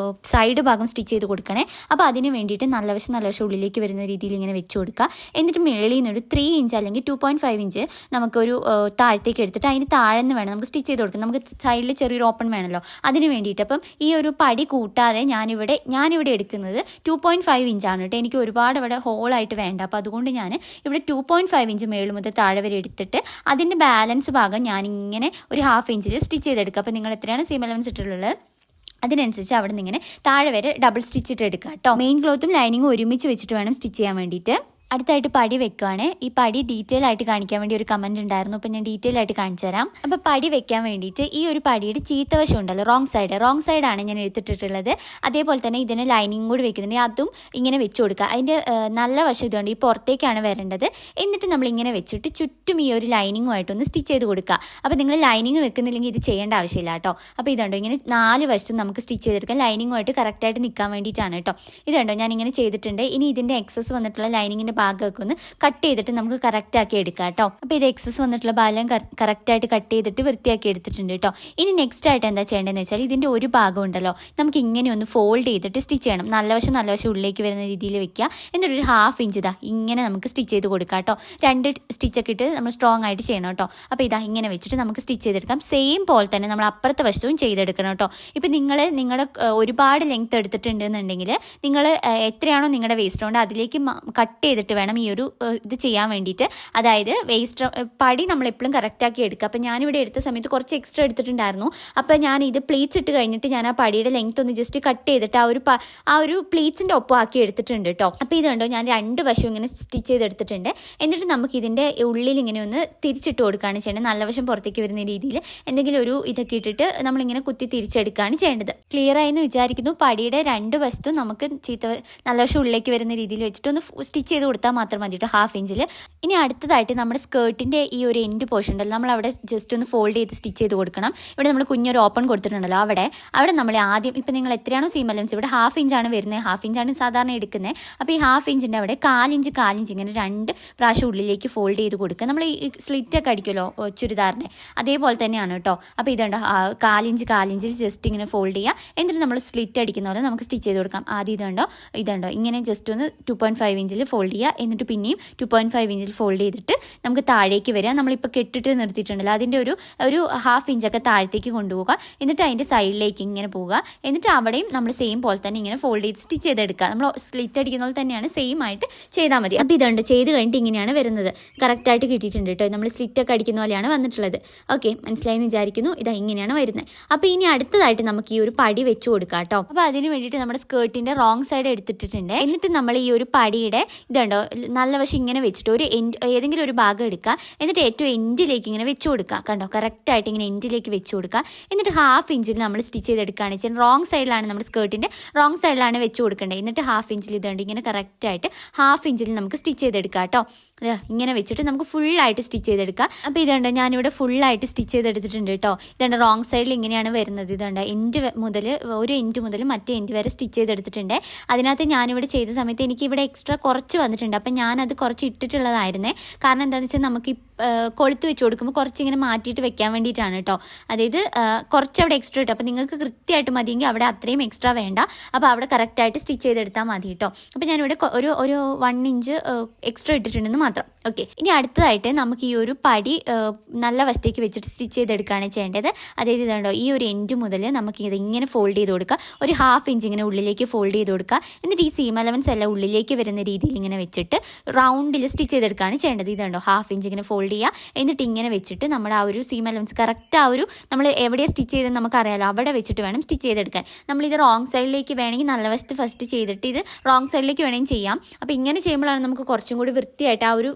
സൈഡ് ഭാഗം സ്റ്റിച്ച് ചെയ്ത് കൊടുക്കണേ. അപ്പോൾ അതിന് വേണ്ടിയിട്ട് നല്ല വശം ഉള്ളിലേക്ക് വരുന്ന രീതിയിൽ ഇങ്ങനെ വെച്ച് കൊടുക്കുക. എന്നിട്ട് മേളിൽ നിന്നൊരു 3 ഇഞ്ച് അല്ലെങ്കിൽ 2.5 ഇഞ്ച് നമുക്കൊരു താഴത്തേക്ക് എടുത്തിട്ട് അതിന് താഴെ നിന്ന് വേണം നമുക്ക് സ്റ്റിച്ച് ചെയ്ത് കൊടുക്കാം. നമുക്ക് സൈഡിൽ ചെറിയൊരു ഓപ്പൺ വേണമല്ലോ, അതിന് വേണ്ടിയിട്ട്. അപ്പം ഈ ഒരു പടി കൂട്ടാതെ ഞാനിവിടെ എടുക്കുന്നത് 2.5 ഇഞ്ചാണ് കേട്ടോ. എനിക്ക് ഒരുപാട് ഇവിടെ ഹോളായിട്ട് വേണ്ട. അപ്പോൾ അതുകൊണ്ട് ഞാൻ ഇവിടെ 2.5 ഇഞ്ച് മേളിൽ മുതൽ താഴെ വരെ എടുത്തിട്ട് അതിൻ്റെ ബാലൻസ് ഭാഗം ഞാനിങ്ങനെ ഒരു ഹാഫ് ഇഞ്ചിൽ സ്റ്റിച്ച് ചെയ്തെടുക്കുക. അപ്പോൾ നിങ്ങൾ എത്രയാണ് സീം അലവൻസ് ഇട്ടിട്ടുള്ളത് അതിനനുസരിച്ച് അവിടെ നിന്ന് ഇങ്ങനെ താഴെ വരെ ഡബിൾ സ്റ്റിച്ച് ഇട്ട് എടുക്കുക കേട്ടോ. മെയിൻ ക്ലോത്തും ലൈനിങ്ങും ഒരുമിച്ച് വെച്ചിട്ട് വേണം സ്റ്റിച്ച് ചെയ്യാൻ വേണ്ടിയിട്ട്. അടുത്തായിട്ട് പടി വെക്കുകയാണ്. ഈ പടി ഡീറ്റെയിൽ ആയിട്ട് കാണിക്കാൻ വേണ്ടി ഒരു കമൻറ്റ് ഉണ്ടായിരുന്നു. അപ്പോൾ ഞാൻ ഡീറ്റെയിൽ ആയിട്ട് കാണിച്ചു തരാം. അപ്പോൾ പടി വെക്കാൻ വേണ്ടിയിട്ട് ഈ ഒരു പടിയുടെ ചീത്തവശം ഉണ്ടല്ലോ, റോങ് സൈഡാണ് ഞാൻ എടുത്തിട്ടുള്ളത്. അതേപോലെ തന്നെ ഇതിന് ലൈനിങ് കൂടി വെക്കുന്നുണ്ട്, അതും ഇങ്ങനെ വെച്ച് കൊടുക്കുക. അതിൻ്റെ നല്ല വശം ഇതുകൊണ്ട് ഈ പുറത്തേക്കാണ് വരേണ്ടത്. എന്നിട്ട് നമ്മളിങ്ങനെ വെച്ചിട്ട് ചുറ്റും ഈ ഒരു ലൈനിങ്ങുമായിട്ടൊന്ന് സ്റ്റിച്ച് ചെയ്ത് കൊടുക്കുക. അപ്പോൾ നിങ്ങൾ ലൈനിങ് വെക്കുന്നില്ലെങ്കിൽ ഇത് ചെയ്യേണ്ട ആവശ്യമില്ല കേട്ടോ. അപ്പോൾ ഇതുണ്ടോ ഇങ്ങനെ 4 വശത്തും നമുക്ക് സ്റ്റിച്ച് ചെയ്തെടുക്കാം. ലൈനിങ്ങുമായിട്ട് കറക്റ്റായിട്ട് നിൽക്കാൻ വേണ്ടിയിട്ടാണ് കേട്ടോ. ഇതുണ്ടോ ഞാൻ ഇങ്ങനെ ചെയ്തിട്ടുണ്ട്. ഇനി ഇതിൻ്റെ എക്സസ് വന്നിട്ടുള്ള ലൈനിങ്ങിൻ്റെ ഭാഗമൊക്കെ ഒന്ന് കട്ട് ചെയ്തിട്ട് നമുക്ക് കറക്റ്റാക്കി എടുക്കാം കേട്ടോ. അപ്പോൾ ഇത് എക്സസ് വന്നിട്ടുള്ള ഭാഗം കറക്റ്റായിട്ട് കട്ട് ചെയ്തിട്ട് വൃത്തിയാക്കി എടുത്തിട്ടുണ്ട് കേട്ടോ. ഇനി നെക്സ്റ്റ് ആയിട്ട് എന്താ ചെയ്യേണ്ടതെന്ന് വെച്ചാൽ ഇതിൻ്റെ ഒരു ഭാഗം ഉണ്ടല്ലോ നമുക്ക് ഇങ്ങനെ ഒന്ന് ഫോൾഡ് ചെയ്തിട്ട് സ്റ്റിച്ച് ചെയ്യണം. നല്ല വശം ഉള്ളിലേക്ക് വരുന്ന രീതിയിൽ വെക്കുക. എന്നിട്ടൊരു ഹാഫ് ഇഞ്ച് ഇങ്ങനെ നമുക്ക് സ്റ്റിച്ച് ചെയ്ത് കൊടുക്കാം കേട്ടോ. 2 സ്റ്റിച്ചൊക്കെ ഇട്ട് നമ്മൾ സ്ട്രോങ് ആയിട്ട് ചെയ്യണം കേട്ടോ. അപ്പോൾ ഇങ്ങനെ വെച്ചിട്ട് നമുക്ക് സ്റ്റിച്ച് ചെയ്തെടുക്കാം. സെയിം പോലെ തന്നെ നമ്മൾ അപ്പുറത്തെ വശവും ചെയ്തെടുക്കണം കേട്ടോ. ഇപ്പം നിങ്ങളുടെ ഒരുപാട് ലെങ്ത് എടുത്തിട്ടുണ്ടെന്നുണ്ടെങ്കിൽ നിങ്ങൾ എത്രയാണോ നിങ്ങളുടെ വേസ്റ്റ് കൊണ്ട് അതിലേക്ക് കട്ട് ചെയ്തിട്ട് വേണം ഈ ഒരു ഇത് ചെയ്യാൻ വേണ്ടിയിട്ട്. അതായത് വേസ്റ്റ് പടി നമ്മൾ എപ്പോഴും കറക്റ്റാക്കി എടുക്കുക. അപ്പോൾ ഞാനിവിടെ എടുത്ത സമയത്ത് കുറച്ച് എക്സ്ട്രാ എടുത്തിട്ടുണ്ടായിരുന്നു. അപ്പോൾ ഞാൻ ഇത് പ്ലീറ്റ്സ് ഇട്ട് കഴിഞ്ഞിട്ട് ഞാൻ ആ പടിയുടെ ലെങ്ത് ഒന്ന് ജസ്റ്റ് കട്ട് ചെയ്തിട്ട് ആ ഒരു പ്ലീറ്റ്സിൻ്റെ ഒപ്പം ആക്കി എടുത്തിട്ടുണ്ട് കേട്ടോ. അപ്പോൾ ഇതുണ്ടോ ഞാൻ 2 വശവും ഇങ്ങനെ സ്റ്റിച്ച് ചെയ്തെടുത്തിട്ടുണ്ട്. എന്നിട്ട് നമുക്ക് ഇതിൻ്റെ ഉള്ളിൽ ഇങ്ങനെ ഒന്ന് തിരിച്ചിട്ട് കൊടുക്കുകയാണ് ചെയ്യേണ്ടത്. നല്ല വശം പുറത്തേക്ക് വരുന്ന രീതിയിൽ എന്തെങ്കിലും ഒരു ഇതൊക്കെ ഇട്ടിട്ട് നമ്മളിങ്ങനെ കുത്തി തിരിച്ചെടുക്കുകയാണ് ചെയ്യേണ്ടത്. ക്ലിയർ ആയെന്ന് വിചാരിക്കുന്നു. പടിയുടെ 2 വശത്തും നമുക്ക് നല്ല വശം ഉള്ളിലേക്ക് വരുന്ന രീതിയിൽ വെച്ചിട്ട് ഒന്ന് സ്റ്റിച്ച് ചെയ്ത് കൊടുത്താൽ മാത്രം മതി കേട്ടോ, ഹാഫ് ഇഞ്ചിൽ. ഇനി അടുത്തതായിട്ട് നമ്മുടെ സ്കേർട്ടിൻ്റെ ഈ ഒരു എൻഡ് പോർഷൻ ഉണ്ടല്ലോ, നമ്മൾ അവിടെ ജസ്റ്റ് ഒന്ന് ഫോൾഡ് ചെയ്ത് സ്റ്റിച്ച് ചെയ്ത് കൊടുക്കണം. ഇവിടെ നമ്മൾ കുഞ്ഞൊരു ഓപ്പൺ കൊടുത്തിട്ടുണ്ടല്ലോ, അവിടെ നമ്മൾ ആദ്യം ഇപ്പം നിങ്ങൾ എത്രയാണോ സീം അലവൻസ് ഇവിടെ ഹാഫ് ഇഞ്ചാണ് വരുന്നത്, ഹാഫ് ഇഞ്ചാണ് സാധാരണ എടുക്കുന്നത്. അപ്പോൾ ഈ ഹാഫ് ഇഞ്ചിൻ്റെ അവിടെ 4 ഇഞ്ച് ഇങ്ങനെ 2 പ്രാവശ്യം ഉള്ളിലേക്ക് ഫോൾഡ് ചെയ്ത് കൊടുക്കുക. നമ്മൾ ഈ സ്ലിറ്റൊക്കെ അടിക്കുമല്ലോ ചുരിദാറിൻ്റെ, അതേപോലെ തന്നെയാണ് കേട്ടോ. അപ്പോൾ ഇതുണ്ടോ 4 ഇഞ്ചിൽ ജസ്റ്റ് ഇങ്ങനെ ഫോൾഡ് ചെയ്യുക. എന്നിട്ട് നമ്മൾ സ്ലിറ്റ് അടിക്കുന്ന പോലെ നമുക്ക് സ്റ്റിച്ച് ചെയ്ത് കൊടുക്കാം. ആദ്യം ഇതുണ്ടോ ഇങ്ങനെ ജസ്റ്റ് ഒന്ന് 2.5 ഇഞ്ചിൽ ഫോൾഡ് ചെയ്യുക. എന്നിട്ട് പിന്നെയും 2.5 ഇഞ്ചിൽ ഫോൾഡ് ചെയ്തിട്ട് നമുക്ക് താഴേക്ക് വരിക. നമ്മളിപ്പോൾ കെട്ടിട്ട് നിർത്തിയിട്ടുണ്ടല്ലോ അതിൻ്റെ ഒരു ഹാഫ് ഇഞ്ചൊക്കെ താഴത്തേക്ക് കൊണ്ടുപോകുക. എന്നിട്ട് അതിൻ്റെ സൈഡിലേക്ക് ഇങ്ങനെ പോവുക. എന്നിട്ട് അവിടെയും നമ്മൾ സെയിം പോലെ തന്നെ ഇങ്ങനെ ഫോൾഡ് ചെയ്ത് സ്റ്റിച്ച് ചെയ്തെടുക്കുക. നമ്മൾ സ്ലിറ്റ് അടിക്കുന്ന പോലെ തന്നെയാണ്, സെയിം ആയിട്ട് ചെയ്താൽ മതി. അപ്പോൾ ഇതുണ്ട് ചെയ്ത് കഴിഞ്ഞിട്ട് ഇങ്ങനെയാണ് വരുന്നത്. കറക്റ്റായിട്ട് കിട്ടിയിട്ടുണ്ട് കേട്ടോ. നമ്മൾ സ്ലിറ്റൊക്കെ അടിക്കുന്ന പോലെയാണ് വന്നിട്ടുള്ളത്. ഓക്കെ, മനസ്സിലായെന്ന് വിചാരിക്കുന്നു. ഇങ്ങനെയാണ് വരുന്നത്. അപ്പോൾ ഇനി അടുത്തതായിട്ട് നമുക്ക് ഈ ഒരു പടി വെച്ച് കൊടുക്കാം കേട്ടോ. അപ്പോൾ അതിന് വേണ്ടിയിട്ട് നമ്മുടെ സ്കേർട്ടിൻ്റെ റോങ് സൈഡ് എടുത്തിട്ടുണ്ട്. എന്നിട്ട് നമ്മൾ ഈ ഒരു പടിയുടെ ഇതുണ്ടോ നല്ല വശം ഇങ്ങനെ വെച്ചിട്ട് ഏതെങ്കിലും ഒരു ഭാഗം എടുക്കുക. എന്നിട്ട് ഏറ്റവും എൻഡിലേക്ക് ഇങ്ങനെ വെച്ച് കൊടുക്കുക. കണ്ടോ കറക്റ്റായിട്ട് ഇങ്ങനെ എൻഡിലേക്ക് വെച്ച് കൊടുക്കുക. എന്നിട്ട് ഹാഫ് ഇഞ്ചിൽ നമ്മൾ സ്റ്റിച്ച് ചെയ്തെടുക്കുകയാണ് വെച്ചാൽ റോങ് സൈഡിലാണ് നമ്മുടെ സ്കേർട്ടിൻ്റെ റോങ് സൈഡിലാണ് വെച്ച് കൊടുക്കേണ്ടത്. എന്നിട്ട് ഹാഫ് ഇഞ്ചിൽ ഇതുണ്ട് ഇങ്ങനെ കറക്റ്റായിട്ട് ഹാഫ് ഇഞ്ചിൽ നമുക്ക് സ്റ്റിച്ച് ചെയ്തെടുക്കാം കേട്ടോ. ഇങ്ങനെ വെച്ചിട്ട് നമുക്ക് ഫുള്ളായിട്ട് സ്റ്റിച്ച് ചെയ്തെടുക്കാം. അപ്പോൾ ഇതുണ്ട് ഞാനിവിടെ ഫുള്ളായിട്ട് സ്റ്റിച്ച് ചെയ്തെടുത്തിട്ടുണ്ട് കേട്ടോ. ഇതുണ്ട് റോങ് സൈഡിൽ ഇങ്ങനെയാണ് വരുന്നത്. ഇതുണ്ട് ഒരു എൻഡ് മുതൽ മറ്റേ എൻഡ് വരെ സ്റ്റിച്ച് ചെയ്തെടുത്തിട്ടുണ്ട്. അതിനകത്ത് ഞാനിവിടെ ചെയ്ത സമയത്ത് എനിക്ക് ഇവിടെ എക്സ്ട്രാ കുറച്ച് വന്നിട്ടുണ്ട്. അപ്പം ഞാനത് കുറച്ച് ഇട്ടിട്ടുള്ളതായിരുന്നേ. കാരണം എന്താണെന്ന് വെച്ചാൽ നമുക്ക് കൊളുത്ത് വെച്ച് കൊടുക്കുമ്പോൾ കുറച്ചിങ്ങനെ മാറ്റിയിട്ട് വെക്കാൻ വേണ്ടിയിട്ടാണ് കേട്ടോ. അതായത് കുറച്ച് അവിടെ എക്സ്ട്രാ ഇട്ടു. അപ്പോൾ നിങ്ങൾക്ക് കൃത്യമായിട്ട് മതിയെങ്കിൽ അവിടെ അത്രയും എക്സ്ട്രാ വേണ്ട. അപ്പോൾ അവിടെ കറക്റ്റായിട്ട് സ്റ്റിച്ച് ചെയ്തെടുത്താൽ മതി കേട്ടോ. അപ്പോൾ ഞാനിവിടെ ഒരു 1 ഇഞ്ച് എക്സ്ട്രാ ഇട്ടിട്ടുണ്ടെന്ന് മാത്രം. ഓക്കെ, ഇനി അടുത്തതായിട്ട് നമുക്ക് ഈ ഒരു പടി നല്ല വശത്തേക്ക് വെച്ചിട്ട് സ്റ്റിച്ച് ചെയ്തെടുക്കുകയാണ് ചെയ്യേണ്ടത്. അതായത് ഇതുണ്ടോ, ഈ ഒരു എൻഡ് മുതൽ നമുക്ക് ഇത് ഇങ്ങനെ ഫോൾഡ് ചെയ്ത് കൊടുക്കുക. ഒരു 1/2 ഇഞ്ച് ഇങ്ങനെ ഉള്ളിലേക്ക് ഫോൾഡ് ചെയ്ത് കൊടുക്കുക. എന്നിട്ട് ഈ സീം അലവൻസ് എല്ലാം ഉള്ളിലേക്ക് വരുന്ന രീതിയിൽ ഇങ്ങനെ വെച്ചിട്ട് റൗണ്ടിൽ സ്റ്റിച്ച് ചെയ്തെടുക്കുകയാണ് ചെയ്യേണ്ടത്. ഇതുണ്ടോ, 1/2 ഇഞ്ച് ഇങ്ങനെ ഫോൾഡ് ചെയ്യുക. എന്നിട്ട് ഇങ്ങനെ വെച്ചിട്ട് നമ്മുടെ ആ ഒരു സീം അലവൻസ് കറക്റ്റ് ആ ഒരു നമ്മൾ എവിടെയാണ് സ്റ്റിച്ച് ചെയ്തെന്ന് നമുക്കറിയാലോ, അവിടെ വെച്ചിട്ട് വേണം സ്റ്റിച്ച് ചെയ്തെടുക്കാൻ. നമ്മളിത് റോങ് സൈഡിലേക്ക് വേണമെങ്കിൽ നല്ല വശത്ത് ഫസ്റ്റ് ചെയ്തിട്ട് ഇത് റോങ് സൈഡിലേക്ക് വേണമെങ്കിൽ ചെയ്യാം. അപ്പോൾ ഇങ്ങനെ ചെയ്യുമ്പോഴാണ് നമുക്ക് കുറച്ചും കൂടി വൃത്തിയായിട്ട് ആ ഒരു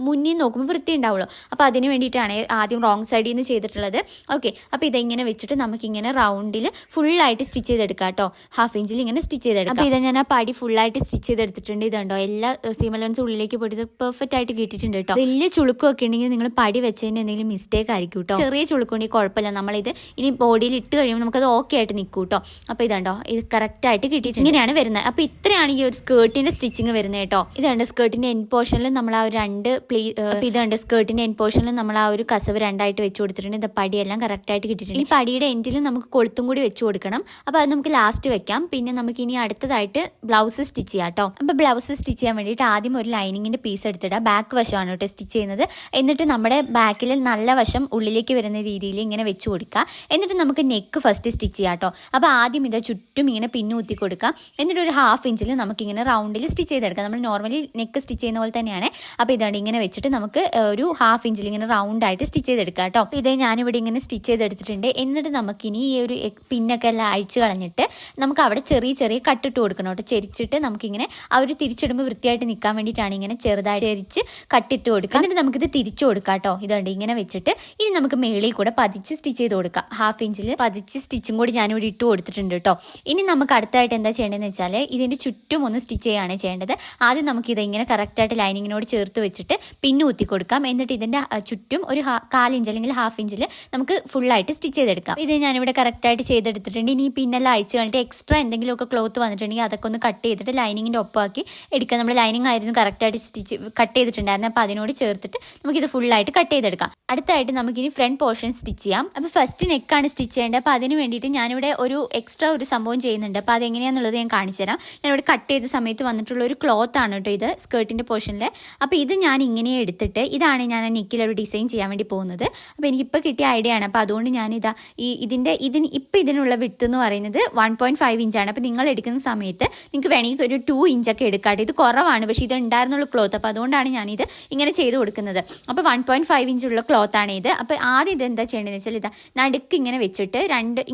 മുന്നിൽ നോക്കുമ്പോൾ വൃത്തി ഉണ്ടാവുള്ളൂ. അപ്പോൾ അതിന് വേണ്ടിയിട്ടാണ് ആദ്യം റോങ് സൈഡിൽ നിന്ന് ചെയ്തിട്ടുള്ളത്. ഓക്കെ, അപ്പോൾ ഇതിങ്ങനെ വെച്ചിട്ട് നമുക്കിങ്ങനെ റൗണ്ടിൽ ഫുള്ളായിട്ട് സ്റ്റിച്ച് ചെയ്തെടുക്കാം കേട്ടോ. 1/2 ഇഞ്ചിൽ ഇങ്ങനെ സ്റ്റിച്ച് ചെയ്തെടുക്കാം. അപ്പോൾ ഇത് ഞാൻ ആ പടി ഫുള്ളായിട്ട് സ്റ്റിച്ച് ചെയ്തെടുത്തിട്ടുണ്ട്. ഇതുണ്ടോ, എല്ലാ സീം അലവൻസും ഉള്ളിലേക്ക് പോയിട്ട് പെർഫെക്റ്റ് ആയിട്ട് കിട്ടിയിട്ടുണ്ട് കേട്ടോ. വലിയ ചുളുക്കമൊക്കെ ഉണ്ടെങ്കിൽ നിങ്ങൾ പടി വെച്ചതിന് എന്തെങ്കിലും മിസ്റ്റേക്ക് ആയിരിക്കും കേട്ടോ. ചെറിയ ചുളുക്കുണ്ടെങ്കിൽ കുഴപ്പമില്ല, നമ്മളിത് ഇനി ബോഡിയിൽ ഇട്ട് കഴിയുമ്പോൾ നമുക്കത് ഓക്കെ ആയിട്ട് നിൽക്കും കേട്ടോ. അപ്പോൾ ഇതുണ്ടോ, ഇത് കറക്റ്റായിട്ട് കിട്ടിയിട്ടുണ്ട്. ഇങ്ങനെയാണ് വരുന്നത്. അപ്പോൾ ഇത്രയാണ് ഈ ഒരു സ്കേർട്ടിൻ്റെ സ്റ്റിച്ചിങ് വരുന്നത് കേട്ടോ. ഇതുണ്ട് സ്കേർട്ടിൻ്റെ എൻഡ് പോർഷനിൽ നമ്മൾ ആ ഒരു 2 ഇതുണ്ട് സ്കേർട്ടിൻ്റെ എൻഡ് പോർഷനിൽ നമ്മൾ ആ ഒരു കസവ് 2ആയിട്ട് വെച്ച് കൊടുത്തിട്ടുണ്ട്. ഇത് പടിയെല്ലാം കറക്റ്റായിട്ട് കിട്ടിയിട്ടുണ്ട്. ഈ പടിയുടെ എൻഡിൽ നമുക്ക് കൊളുത്തും കൂടി വെച്ച് കൊടുക്കണം. അപ്പോൾ അത് നമുക്ക് ലാസ്റ്റ് വെക്കാം. പിന്നെ നമുക്ക് ഇനി അടുത്തതായിട്ട് ബ്ലൗസ് സ്റ്റിച്ച് ചെയ്യാം കേട്ടോ. അപ്പോൾ ബ്ലൗസ് സ്റ്റിച്ച് ചെയ്യാൻ വേണ്ടിയിട്ട് ആദ്യം ഒരു ലൈനിങ്ങിൻ്റെ പീസ് എടുത്തിടുക. ബാക്ക് വശമാണ് കേട്ടോ സ്റ്റിച്ച് ചെയ്യുന്നത്. എന്നിട്ട് നമ്മുടെ ബാക്കിൽ നല്ല വശം ഉള്ളിലേക്ക് വരുന്ന രീതിയിൽ ഇങ്ങനെ വെച്ച് കൊടുക്കുക. എന്നിട്ട് നമുക്ക് നെക്ക് ഫസ്റ്റ് സ്റ്റിച്ച് ചെയ്യാം കേട്ടോ. അപ്പോൾ ആദ്യം ഇത് ചുറ്റും ഇങ്ങനെ പിന്നു കുത്തി കൊടുക്കുക. എന്നിട്ട് ഒരു 1/2 ഇഞ്ചിൽ നമുക്കിങ്ങനെ റൗണ്ടിൽ സ്റ്റിച്ച് ചെയ്തെടുക്കാം. നമ്മൾ നോർമലി നെക്ക് സ്റ്റിച്ച് ചെയ്യുന്ന പോലെ തന്നെയാണ്. അപ്പോൾ ഇതാണ് ഇങ്ങനെ വെച്ചിട്ട് നമുക്ക് ഒരു 1/2 ഇഞ്ചിൽ ഇങ്ങനെ റൗണ്ടായിട്ട് സ്റ്റിച്ച് ചെയ്തെടുക്കാം കേട്ടോ. അപ്പോൾ ഇതേ ഞാനിവിടെ ഇങ്ങനെ സ്റ്റിച്ച് ചെയ്തെടുത്തിട്ടുണ്ട്. എന്നിട്ട് നമുക്കിനി ഈ ഒരു പിന്നൊക്കെ എല്ലാം അഴിച്ച് കളഞ്ഞിട്ട് നമുക്ക് അവിടെ ചെറിയ ചെറിയ കട്ടിട്ട് കൊടുക്കണം കേട്ടോ. ചെരിച്ചിട്ട് നമുക്കിങ്ങനെ ആ ഒരു തിരിച്ചിടുമ്പോൾ വൃത്തിയായിട്ട് നിൽക്കാൻ വേണ്ടിയിട്ടാണ് ഇങ്ങനെ ചെറുതായി ചെരിച്ച് കട്ടിട്ട് കൊടുക്കുക. എന്നിട്ട് നമുക്കിത് തിരിച്ചു കൊടുക്കാം കേട്ടോ. ഇതുണ്ട് ഇങ്ങനെ വെച്ചിട്ട് ഇനി നമുക്ക് മേളിൽ കൂടെ പതിച്ച് സ്റ്റിച്ച് ചെയ്ത് കൊടുക്കാം. 1/2 ഇഞ്ചിൽ പതിച്ച് സ്റ്റിച്ചും കൂടി ഞാനിവിടെ ഇട്ട് കൊടുത്തിട്ടുണ്ട് കേട്ടോ. ഇനി നമുക്ക് അടുത്തായിട്ട് എന്താ ചെയ്യേണ്ടതെന്ന് വെച്ചാൽ ഇതിൻ്റെ ചുറ്റും ഒന്ന് സ്റ്റിച്ച് ചെയ്യുകയാണ് ചെയ്യേണ്ടത്. ആദ്യം നമുക്കിത് ഇങ്ങനെ കറക്റ്റായിട്ട് ലൈനിങ്ങിനോട് ചേർത്ത് വെച്ചിട്ട് പിന്നു കുത്തി കൊടുക്കാം. എന്നിട്ട് ഇതിൻ്റെ ചുറ്റും ഒരു 1/4 ഇഞ്ച് അല്ലെങ്കിൽ 1/2 ഇഞ്ചിൽ നമുക്ക് ഫുള്ളായിട്ട് സ്റ്റിച്ച് ചെയ്തെടുക്കാം. ഇത് ഞാനിവിടെ കറക്റ്റായിട്ട് ചെയ്തെടുത്തിട്ടുണ്ട്. ഇനി പിന്നെല്ലാം അഴിച്ച് കളഞ്ഞിട്ട് എക്സ്ട്രാ എന്തെങ്കിലുമൊക്കെ ക്ലോത്ത് വന്നിട്ടുണ്ടെങ്കിൽ അതൊക്കെ ഒന്ന് കട്ട് ചെയ്തിട്ട് ലൈനിങ്ങിൻ്റെ ഒപ്പമാക്കി എടുക്കുക. നമ്മൾ ലൈനിങ് ആയിരുന്നു കറക്റ്റായിട്ട് സ്റ്റിച്ച് കട്ട് ചെയ്തിട്ടുണ്ടായിരുന്നു. അപ്പോൾ അതിനോട് ചേർത്തിട്ട് നമുക്കിത് ഫുള്ളായിട്ട് കട്ട് ചെയ്തെടുക്കാം. അടുത്തായിട്ട് നമുക്കിനി ഫ്രണ്ട് പോർഷൻ സ്റ്റിച്ച് ചെയ്യാം. അപ്പോൾ ഫസ്റ്റ് നെക്കാണ് സ്റ്റിച്ച് ചെയ്യേണ്ടത്. അപ്പോൾ അതിന് വേണ്ടിയിട്ട് ഞാനിവിടെ ഒരു എക്സ്ട്രാ ഒരു സംഭവം ചെയ്യുന്നുണ്ട്. അപ്പോൾ അതെങ്ങനെയാണെന്നുള്ളത് ഞാൻ കാണിച്ചു തരാം. ഞാനിവിടെ കട്ട് ചെയ്ത സമയത്ത് വന്നിട്ടുള്ള ഒരു ക്ലോത്ത് ആണ് കേട്ടോ ഇത്, സ്കേർട്ടിൻ്റെ പോർഷനിൽ. അപ്പോൾ ഇത് ഞാൻ ഇങ്ങനെ എടുത്തിട്ട് ഇതാണ് ഞാൻ നെക്കിൽ ഒരു ഡിസൈൻ ചെയ്യാൻ വേണ്ടി പോകുന്നത്. അപ്പോൾ എനിക്കിപ്പോൾ കിട്ടിയ ഐഡിയ ആണ്. അപ്പോൾ അതുകൊണ്ട് ഞാനിതാ ഇതിനുള്ള വിഡ്ത്ത് എന്ന് പറയുന്നത് 1.5 ഇഞ്ചാണ്. അപ്പോൾ നിങ്ങൾ എടുക്കുന്ന സമയത്ത് നിങ്ങൾക്ക് വേണമെങ്കിൽ ഒരു 2 ഇഞ്ചൊക്കെ എടുക്കാട്ടെ. ഇത് കുറവാണ്, പക്ഷേ ഇത് ഉണ്ടായിരുന്നുള്ള ക്ലോത്ത്. അപ്പോൾ അതുകൊണ്ടാണ് ഞാനിത് ഇങ്ങനെ ചെയ്ത് കൊടുക്കുന്നത്. അപ്പോൾ 1.5 ഇഞ്ചുള്ള ക്ലോത്താണ് ഇത്. അപ്പോൾ ആദ്യം ഇത് എന്താ ചെയ്യേണ്ടതെന്ന് വെച്ചാൽ ഇതാ നടുക്ക് ഇങ്ങനെ വെച്ചിട്ട്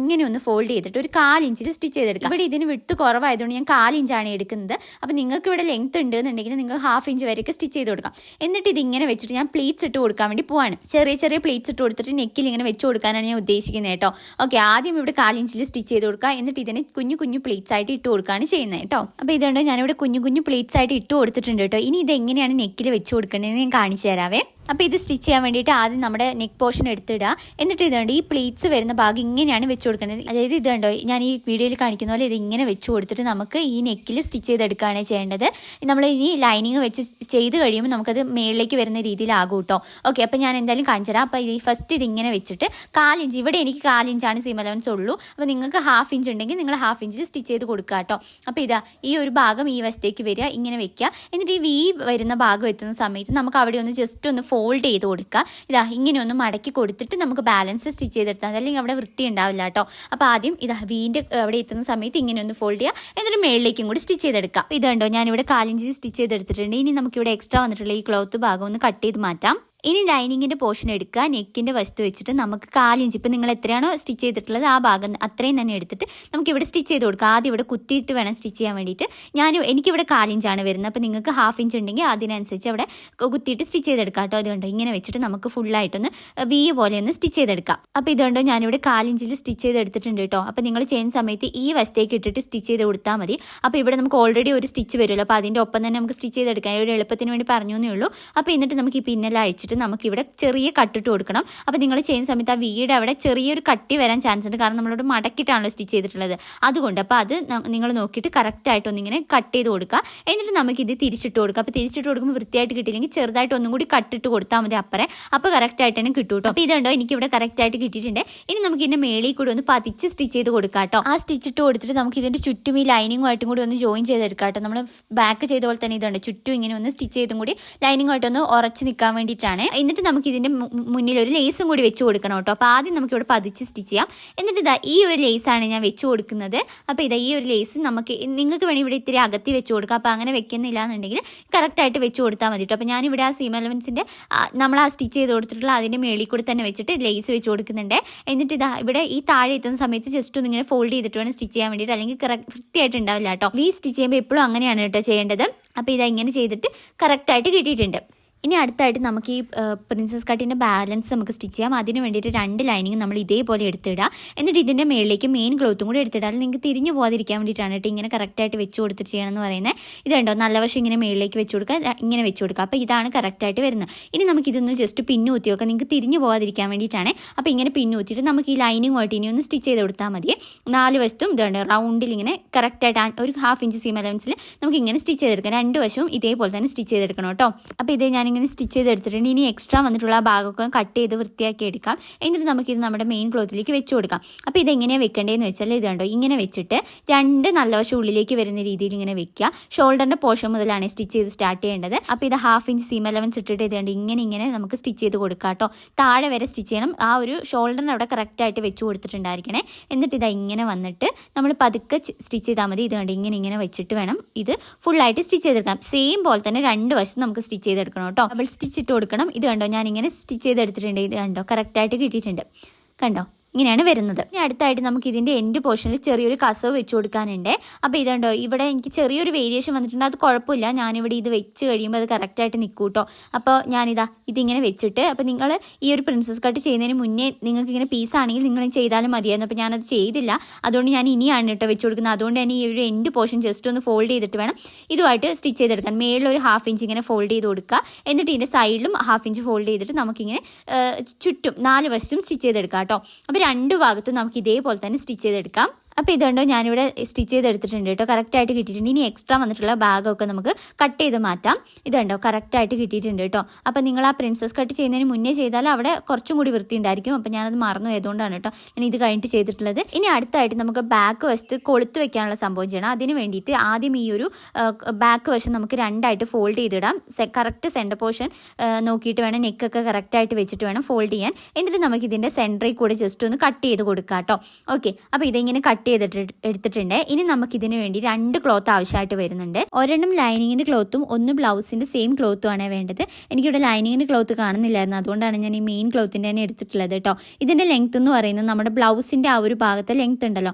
ഇങ്ങനെ ഒന്ന് ഫോൾഡ് ചെയ്തിട്ട് ഒരു 1/4 ഇഞ്ചിൽ സ്റ്റിച്ച് ചെയ്തെടുക്കാം. ഇവിടെ ഇതിന് വിഡ്ത്ത് കുറവായതുകൊണ്ട് ഞാൻ 1/4 ഇഞ്ചാണ് എടുക്കുന്നത്. അപ്പോൾ നിങ്ങൾക്ക് ഇവിടെ ലെങ്ത് ഉണ്ട് എന്നുണ്ടെങ്കിൽ നിങ്ങൾ 1/2 ഇഞ്ച് വരെയൊക്കെ സ്റ്റിച്ച് ചെയ്ത് കൊടുക്കാം. എന്നിട്ട് ഇതിങ്ങനെ വെച്ചിട്ട് ഞാൻ പ്ലീറ്റ്സ് ഇട്ട് കൊടുക്കാൻ വേണ്ടി പോവാണ്. ചെറിയ ചെറിയ പ്ലീറ്റ്സ് ഇട്ട് കൊടുത്തിട്ട് നെക്കിൽ ഇങ്ങനെ വെച്ച് കൊടുക്കാനാണ് ഞാൻ ഉദ്ദേശിക്കുന്നത് കേട്ടോ. ഓക്കെ, ആദ്യം ഇവിടെ 1/4 ഇഞ്ചിൽ സ്റ്റിച്ച് ചെയ്ത് കൊടുക്കുക. എന്നിട്ട് ഇതിന് കുഞ്ഞു കുഞ്ഞു പ്ലീറ്റ്സ് ആയിട്ട് ഇട്ട് കൊടുക്കുകയാണ് ചെയ്യുന്നത് കേട്ടോ. അപ്പോൾ ഇതുകൊണ്ട് ഞാനിവിടെ കുഞ്ഞു കുഞ്ഞു പ്ലീറ്റ്സ് ആയിട്ട് ഇട്ട് കൊടുത്തിട്ടുണ്ട് കേട്ടോ. ഇനി ഇത് എങ്ങനെയാണ് നെക്കിൽ വെച്ച് കൊടുക്കേണ്ടതെന്ന് ഞാൻ കാണിച്ചു തരാവേ. അപ്പോൾ ഇത് സ്റ്റിച്ച് ചെയ്യാൻ വേണ്ടിയിട്ട് ആദ്യം നമ്മുടെ നെക്ക് പോർഷൻ എടുത്തിടുക. എന്നിട്ട് ഇതുണ്ട് ഈ പ്ലീറ്റ്സ് വരുന്ന ഭാഗം ഇങ്ങനെയാണ് വെച്ച് കൊടുക്കേണ്ടത്. അതായത് ഇതുണ്ടോ ഞാൻ ഈ വീഡിയോയിൽ കാണിക്കുന്ന പോലെ ഇത് ഇങ്ങനെ വെച്ച് കൊടുത്തിട്ട് നമുക്ക് ഈ നെക്കിൽ സ്റ്റിച്ച് ചെയ്തെടുക്കുകയാണ് ചെയ്യേണ്ടത്. നമ്മൾ ഇനി ലൈനിങ് വെച്ച് ചെയ്ത് കഴിയുമ്പോൾ നമുക്കത് മേളിലേക്ക് വരുന്ന രീതിയിലാകും കേട്ടോ. ഓക്കെ, അപ്പോൾ ഞാൻ എന്തായാലും കാണിച്ചു തരാം. അപ്പോൾ ഈ ഫസ്റ്റ് ഇതിങ്ങനെ വെച്ചിട്ട് 1/4 ഇഞ്ച്, ഇവിടെ എനിക്ക് 1/4 ഇഞ്ചാണ് സീം അലവൻസ് ഉള്ളൂ. അപ്പോൾ നിങ്ങൾക്ക് 1/2 ഇഞ്ച് ഉണ്ടെങ്കിൽ നിങ്ങൾ 1/2 ഇഞ്ചിൽ സ്റ്റിച്ച് ചെയ്ത് കൊടുക്കുക കേട്ടോ. അപ്പോൾ ഇതാ ഈ ഒരു ഭാഗം ഈ വശത്തേക്ക് വരിക, ഇങ്ങനെ വെക്കുക. എന്നിട്ട് ഈ വി വരുന്ന ഭാഗം എത്തുന്ന സമയത്ത് നമുക്ക് അവിടെ ഒന്ന് ജസ്റ്റ് ഒന്ന് ഫോൾഡ് ചെയ്ത് കൊടുക്കുക. ഇതാ ഇങ്ങനെ ഒന്ന് മടക്കി കൊടുത്തിട്ട് നമുക്ക് ബാലൻസ് സ്റ്റിച്ച് ചെയ്തെടുത്താൽ അല്ലെങ്കിൽ അവിടെ വൃത്തി ഉണ്ടാവില്ല കേട്ടോ. അപ്പോൾ ആദ്യം ഇതാ വീൻ്റെ അവിടെ എത്തുന്ന സമയത്ത് ഇങ്ങനെ ഒന്ന് ഫോൾഡ് ചെയ്യുക. എന്നിട്ട് മേളിലേക്കും കൂടി സ്റ്റിച്ച് ചെയ്തെടുക്കാം. ഇതുണ്ടോ ഞാനിവിടെ 1/4 ഇഞ്ച് സ്റ്റിച്ച് ചെയ്തെടുത്തിട്ടുണ്ട്. ഇനി നമുക്കിവിടെ എക്സ്ട്രാ വന്നിട്ടുള്ള ഈ ക്ലോത്ത് ഭാഗം ഒന്ന് കട്ട് ചെയ്ത് മാറ്റാം. ഇനി ലൈനിങ്ങിൻ്റെ പോർഷൻ എടുക്കുക. നെക്കിൻ്റെ വശത്ത് വെച്ചിട്ട് നമുക്ക് 1/4 ഇഞ്ച്, ഇപ്പം നിങ്ങൾ എത്രയാണോ സ്റ്റിച്ച് ചെയ്തിട്ടുള്ളത് ആ ഭാഗം അത്രയും തന്നെ എടുത്തിട്ട് നമുക്കിവിടെ സ്റ്റിച്ച് ചെയ്ത് കൊടുക്കുക. ആദ്യം ഇവിടെ കുത്തിയിട്ട് വേണം സ്റ്റിച്ച് ചെയ്യാൻ വേണ്ടിയിട്ട്. എനിക്കിവിടെ 1/4 ഇഞ്ചാണ് വരുന്നത്. അപ്പോൾ നിങ്ങൾക്ക് 1/2 ഇഞ്ച് ഉണ്ടെങ്കിൽ അതിനനുസരിച്ച് അവിടെ കുത്തിയിട്ട് സ്റ്റിച്ച് ചെയ്തെടുക്കാം കേട്ടോ. അതുകൊണ്ട് ഇങ്ങനെ വെച്ചിട്ട് നമുക്ക് ഫുള്ളായിട്ടൊന്ന് വി പോലെ ഒന്ന് സ്റ്റിച്ച് ചെയ്തെടുക്കാം. അപ്പോൾ ഇതുകൊണ്ടോ ഞാനിവിടെ 1/4 ഇഞ്ചിൽ സ്റ്റിച്ച് ചെയ്തെടുത്തിട്ടുണ്ട് കേട്ടോ. അപ്പോൾ നിങ്ങൾ ചെയ്യുന്ന സമയത്ത് ഈ വശത്തേക്ക് ഇട്ടിട്ട് സ്റ്റിച്ച് ചെയ്ത് കൊടുത്താൽ മതി. അപ്പോൾ ഇവിടെ നമുക്ക് ഓൾറെഡി ഒരു സ്റ്റിച്ച് വരുമല്ലോ. അപ്പോൾ അതിൻ്റെ ഒപ്പം തന്നെ നമുക്ക് സ്റ്റിച്ച് ചെയ്തെടുക്കാം. ഒരു എളുപ്പത്തിന് വേണ്ടി പറഞ്ഞു എന്നേ ഉള്ളൂ. അപ്പോൾ എന്നിട്ട് നമുക്ക് ഈ പിന്നെല്ലാം അഴിച്ചിട്ട് വെച്ചിട്ട് നമുക്കിവിടെ ചെറിയ കട്ടിട്ട് കൊടുക്കണം. അപ്പോൾ നിങ്ങൾ ചെയ്യുന്ന സമയത്ത് ആ വീട് അവിടെ ചെറിയൊരു കട്ടി വരാൻ ചാൻസ് ഉണ്ട്, കാരണം നമ്മളോട് മടക്കിയിട്ടാണല്ലോ സ്റ്റിച്ച് ചെയ്തിട്ടുള്ളത്. അതുകൊണ്ട് അപ്പോൾ അത് നിങ്ങൾ നോക്കിയിട്ട് കറക്റ്റായിട്ടൊന്നിങ്ങനെ കട്ട് ചെയ്ത് കൊടുക്കുക. എന്നിട്ട് നമുക്കിത് തിരിച്ചിട്ട് കൊടുക്കുക. അപ്പോൾ തിരിച്ചിട്ട് കൊടുക്കുമ്പോൾ വൃത്തിയായിട്ട് കിട്ടിയില്ലെങ്കിൽ ചെറുതായിട്ട് ഒന്നും കൂടി കട്ടിട്ട് കൊടുത്താൽ മതി അപ്പറേ. അപ്പോൾ കറക്റ്റായിട്ട് തന്നെ കിട്ടും കേട്ടോ. അപ്പോൾ ഇതുണ്ടോ എനിക്കിവിടെ കറക്റ്റായിട്ട് കിട്ടിയിട്ടുണ്ട്. ഇനി നമുക്ക് ഇതിൻ്റെ മേളിൽ കൂടി ഒന്ന് പതിച്ച് സ്റ്റിച്ച് ചെയ്ത് കൊടുക്കാം കേട്ടോ. ആ സ്റ്റിച്ച് ഇട്ട് കൊടുത്തിട്ട് നമുക്ക് ഇതിൻ്റെ ചുറ്റും ഈ ലൈനിങ്ങുമായിട്ടും കൂടി ഒന്ന് ജോയിൻ ചെയ്തെടുക്കാം കേട്ടോ. നമ്മൾ ബാക്ക് ചെയ്ത പോലെ തന്നെ ഇതുണ്ട്, ചുറ്റും ഇങ്ങനെ ഒന്ന് സ്റ്റിച്ച് ചെയ്തും കൂടി ലൈനിങ്ങുമായിട്ടൊന്ന് ഉറച്ച് നിൽക്കാൻ വേണ്ടിയിട്ടാണ്. എന്നിട്ട് നമുക്ക് ഇതിൻ്റെ മുന്നിൽ ഒരു ലേസും കൂടി വെച്ച് കൊടുക്കണം കേട്ടോ. അപ്പോൾ ആദ്യം നമുക്ക് ഇവിടെ പതിച്ച് സ്റ്റിച്ച് ചെയ്യാം. എന്നിട്ട് ഇതാ ഈ ഒരു ലേസാണ് ഞാൻ വെച്ച് കൊടുക്കുന്നത്. അപ്പോൾ ഇതാ ഈ ഒരു ലേസ് നിങ്ങൾക്ക് വേണമെങ്കിൽ ഇവിടെ ഇത്തിരി അകത്തി വെച്ച് കൊടുക്കാം. അപ്പോൾ അങ്ങനെ വെക്കുന്നില്ല എന്നുണ്ടെങ്കിൽ കറക്റ്റായിട്ട് വെച്ച് കൊടുത്താൽ മതി കേട്ടോ. അപ്പോൾ ഞാനിവിടെ ആ സീം എലമെൻസിൻ്റെ നമ്മൾ ആ സ്റ്റിച്ച് ചെയ്ത് കൊടുത്തിട്ടുള്ള അതിൻ്റെ മേളിൽ കൂടി തന്നെ വെച്ചിട്ട് ലേസ് വെച്ച് കൊടുക്കുന്നുണ്ട്. എന്നിട്ട് ഇതാ ഇവിടെ ഈ താഴെ എത്തുന്ന സമയത്ത് ജസ്റ്റ് ഒന്ന് ഇങ്ങനെ ഫോൾഡ് ചെയ്തിട്ട് വേണം സ്റ്റിച്ച് ചെയ്യാൻ വേണ്ടിയിട്ട്, അല്ലെങ്കിൽ കൃത്യമായിട്ട് ഉണ്ടാവില്ല കേട്ടോ. ഈ സ്റ്റിച്ച് ചെയ്യുമ്പോൾ എപ്പോഴും അങ്ങനെയാണ് കേട്ടോ ചെയ്യേണ്ടത്. അപ്പോൾ ഇതാ ഇങ്ങനെ ചെയ്തിട്ട് കറക്റ്റായിട്ട് കിട്ടിയിട്ടുണ്ട്. ഇനി അടുത്തായിട്ട് നമുക്ക് ഈ പ്രിൻസസ് കട്ടിൻ്റെ ബാലൻസ് നമുക്ക് സ്റ്റിച്ച് ചെയ്യാം. അതിന് വേണ്ടിയിട്ട് 2 ലൈനിങ് നമ്മൾ ഇതേപോലെ എടുത്തിടുക. എന്നിട്ട് ഇതിൻ്റെ മേളിലേക്ക് മെയിൻ ക്ലോത്തും കൂടി എടുത്തിടുക. അതിൽ നിങ്ങൾക്ക് തിരിഞ്ഞു പോകാതിരിക്കാൻ വേണ്ടിയിട്ടാണ് കേട്ടോ ഇങ്ങനെ കറക്റ്റായിട്ട് വെച്ച് കൊടുത്തിട്ട് ചെയ്യണമെന്ന് പറയുന്നത്. ഇതുണ്ടോ നല്ല വശം ഇങ്ങനെ മേളിലേക്ക് വെച്ച് കൊടുക്കുക, ഇങ്ങനെ വെച്ച് കൊടുക്കുക. അപ്പോൾ ഇതാണ് കറക്റ്റായിട്ട് വരുന്നത്. ഇനി നമുക്കിതൊന്ന് ജസ്റ്റ് പിന്നു കുത്തി വെക്കാം, നിങ്ങൾക്ക് തിരിഞ്ഞു പോകാതിരിക്കാൻ വേണ്ടിയിട്ടാണ്. അപ്പോൾ ഇങ്ങനെ പിന്നു കുത്തിയിട്ട് നമുക്ക് ഈ ലൈനിങ്ങുമായിട്ട് ഇനി ഒന്ന് സ്റ്റിച്ച് ചെയ്ത് കൊടുത്താൽ മതി. 4 വശത്തും ഇതുണ്ട് റൗണ്ടിൽ ഇങ്ങനെ കറക്റ്റായിട്ട് ഒരു 1/2 ഇഞ്ച് സീം അലവൻസിൽ നമുക്ക് ഇങ്ങനെ സ്റ്റിച്ച് ചെയ്തെടുക്കാം. 2 വശവും ഇതേപോലെ തന്നെ സ്റ്റിച്ച് ചെയ്തെടുക്കണം കേട്ടോ. അപ്പോൾ ഇതേ ഞാനിങ്ങനെ സ്റ്റിച്ച് ചെയ്തെടുത്തിട്ടുണ്ട്. ഇനി എക്സ്ട്രാ വന്നിട്ടുള്ള ആ ഭാഗമൊക്കെ കട്ട് ചെയ്ത് വൃത്തിയാക്കി എടുക്കാം. എന്നിട്ട് നമുക്കിത് നമ്മുടെ മെയിൻ ക്ലോത്തിലേക്ക് വെച്ച് കൊടുക്കാം. അപ്പോൾ ഇതെങ്ങനെയാണ് വെക്കേണ്ടതെന്ന് വെച്ചാൽ ഇത് കണ്ടോ, ഇങ്ങനെ വെച്ചിട്ട് 2 നല്ല വശം ഉള്ളിലേക്ക് വരുന്ന രീതിയിൽ ഇങ്ങനെ വെക്കുക. ഷോൾഡറിൻ്റെ പോർഷൻ മുതലാണ് സ്റ്റിച്ച് ചെയ്ത് സ്റ്റാർട്ട് ചെയ്യേണ്ടത്. അപ്പോൾ ഇത് 1/2 ഇഞ്ച് സീം അലവൻസ് ഇട്ടിട്ട് ഇത് കണ്ടോ ഇങ്ങനെ നമുക്ക് സ്റ്റിച്ച് ചെയ്ത് കൊടുക്കാം കേട്ടോ. താഴെ വരെ സ്റ്റിച്ച് ചെയ്യണം. ആ ഒരു ഷോൾഡറിന് അവിടെ കറക്റ്റായിട്ട് വെച്ച് കൊടുത്തിട്ടുണ്ടായിരിക്കണേ. എന്നിട്ട് ഇതാ ഇങ്ങനെ വന്നിട്ട് നമ്മൾ പതുക്കെ സ്റ്റിച്ച് ചെയ്താൽ മതി. ഇത് കണ്ടോ ഇങ്ങനെ വെച്ചിട്ട് വേണം ഇത് ഫുള്ളായിട്ട് സ്റ്റിച്ച് ചെയ്തെടുക്കാം. സെയിം പോലെ തന്നെ 2 വശം നമുക്ക് സ്റ്റിച്ച് ചെയ്തെടുക്കണം കേട്ടോ. ഡബിൾ സ്റ്റിച്ച് ഇട്ട് കൊടുക്കണം. ഇത് കണ്ടോ ഞാനിങ്ങനെ സ്റ്റിച്ച് ചെയ്തെടുത്തിട്ടുണ്ട്. ഇത് കണ്ടോ കറക്റ്റായിട്ട് കിട്ടിയിട്ടുണ്ട്. കണ്ടോ ഇങ്ങനെയാണ് വരുന്നത്. ഇനി അടുത്തായിട്ട് നമുക്ക് ഇതിൻ്റെ എൻഡ് പോർഷനിൽ ചെറിയൊരു കസവ് വെച്ച് കൊടുക്കാനുണ്ട്. അപ്പോൾ ഇതുണ്ടോ ഇവിടെ എനിക്ക് ചെറിയൊരു വേരിയേഷൻ വന്നിട്ടുണ്ട്. അത് കുഴപ്പമില്ല, ഞാനിവിടെ ഇത് വെച്ച് കഴിയുമ്പോൾ അത് കറക്റ്റായിട്ട് നിൽക്കും കേട്ടോ. അപ്പോൾ ഞാനിതാ ഇതിങ്ങനെ വെച്ചിട്ട്, അപ്പോൾ നിങ്ങൾ ഈ ഒരു പ്രിൻസസ് കട്ട് ചെയ്യുന്നതിന് മുന്നേ നിങ്ങൾക്ക് ഇങ്ങനെ പീസാണെങ്കിൽ നിങ്ങൾ ചെയ്താലും മതിയായിരുന്നു. അപ്പോൾ ഞാനത് ചെയ്തില്ല, അതുകൊണ്ട് ഞാൻ ഇനിയാണ് കേട്ടോ വെച്ച് കൊടുക്കുന്നത്. അതുകൊണ്ട് തന്നെ ഈ ഒരു എൻഡ് പോർഷൻ ജസ്റ്റ് ഒന്ന് ഫോൾഡ് ചെയ്തിട്ട് വേണം ഇതുമായിട്ട് സ്റ്റിച്ച് ചെയ്തെടുക്കാൻ. മേളിലൊരു 1/2 ഇഞ്ച് ഇങ്ങനെ ഫോൾഡ് ചെയ്ത് കൊടുക്കുക. എന്നിട്ട് ഇതിൻ്റെ സൈഡിലും 1/2 ഇഞ്ച് ഫോൾഡ് ചെയ്തിട്ട് നമുക്കിങ്ങനെ ചുറ്റും 4 വശത്തും സ്റ്റിച്ച് ചെയ്തെടുക്കാം കേട്ടോ. അപ്പോൾ 2 ഭാഗത്തും നമുക്ക് ഇതേപോലെ തന്നെ സ്റ്റിച്ച് ചെയ്തെടുക്കാം. അപ്പോൾ ഇതുണ്ടോ ഞാനിവിടെ സ്റ്റിച്ച് ചെയ്തെടുത്തിട്ടുണ്ട് കേട്ടോ, കറക്റ്റായിട്ട് കിട്ടിയിട്ടുണ്ട്. ഇനി എക്സ്ട്രാ വന്നിട്ടുള്ള ഭാഗമൊക്കെ നമുക്ക് കട്ട് ചെയ്ത് മാറ്റാം. ഇതുണ്ടോ കറക്റ്റായിട്ട് കിട്ടിയിട്ടുണ്ട് കേട്ടോ. അപ്പോൾ നിങ്ങൾ ആ പ്രിൻസസ് കട്ട് ചെയ്യുന്നതിന് മുന്നേ ചെയ്താൽ അവിടെ കുറച്ചും കൂടി വൃത്തി ഉണ്ടായിരിക്കും. അപ്പോൾ ഞാനത് മറന്നു പോയതുകൊണ്ടാണ് കേട്ടോ ഞാൻ ഇത് കഴിഞ്ഞിട്ട് ചെയ്തിട്ടുള്ളത്. ഇനി അടുത്തായിട്ട് നമുക്ക് ബാക്ക് വശത്ത് കൊളുത്ത് വെക്കാനുള്ള സംഭവം ചെയ്യണം. അതിന് വേണ്ടിയിട്ട് ആദ്യം ഈ ഒരു ബാക്ക് വശം നമുക്ക് 2ആയിട്ട് ഫോൾഡ് ചെയ്തിടാം. കറക്റ്റ് സെൻറ്റർ പോർഷൻ നോക്കിയിട്ട് വേണം, നെക്കൊക്കെ കറക്റ്റായിട്ട് വെച്ചിട്ട് വേണം ഫോൾഡ് ചെയ്യാൻ. എന്നിട്ട് നമുക്ക് ഇതിൻ്റെ സെൻറ്ററിൽ കൂടെ ജസ്റ്റ് ഒന്ന് കട്ട് ചെയ്ത് കൊടുക്കാം കേട്ടോ. ഓക്കെ, അപ്പോൾ ഇതിങ്ങനെ കട്ട് എടുത്തിട്ടുണ്ട്. ഇനി നമുക്കിതിന് വേണ്ടി 2 ക്ലോത്ത് ആവശ്യമായിട്ട് വരുന്നുണ്ട്. ഒരെണ്ണം ലൈനിങ്ങിൻ്റെ ക്ലോത്തും ഒന്ന് ബ്ലൗസിൻ്റെ സെയിം ക്ലോത്തും ആണ് വേണ്ടത്. എനിക്കിവിടെ ലൈനിങ്ങിൻ്റെ ക്ലോത്ത് കാണുന്നില്ലായിരുന്നു, അതുകൊണ്ടാണ് ഞാൻ ഈ മെയിൻ ക്ലോത്തിൻ്റെ തന്നെ എടുത്തിട്ടുള്ളത് കേട്ടോ. ഇതിൻ്റെ ലെങ്ത് എന്ന് പറയുന്നത് നമ്മുടെ ബ്ലൗസിൻ്റെ ആ ഒരു ഭാഗത്തെ ലെങ്ത് ഉണ്ടല്ലോ,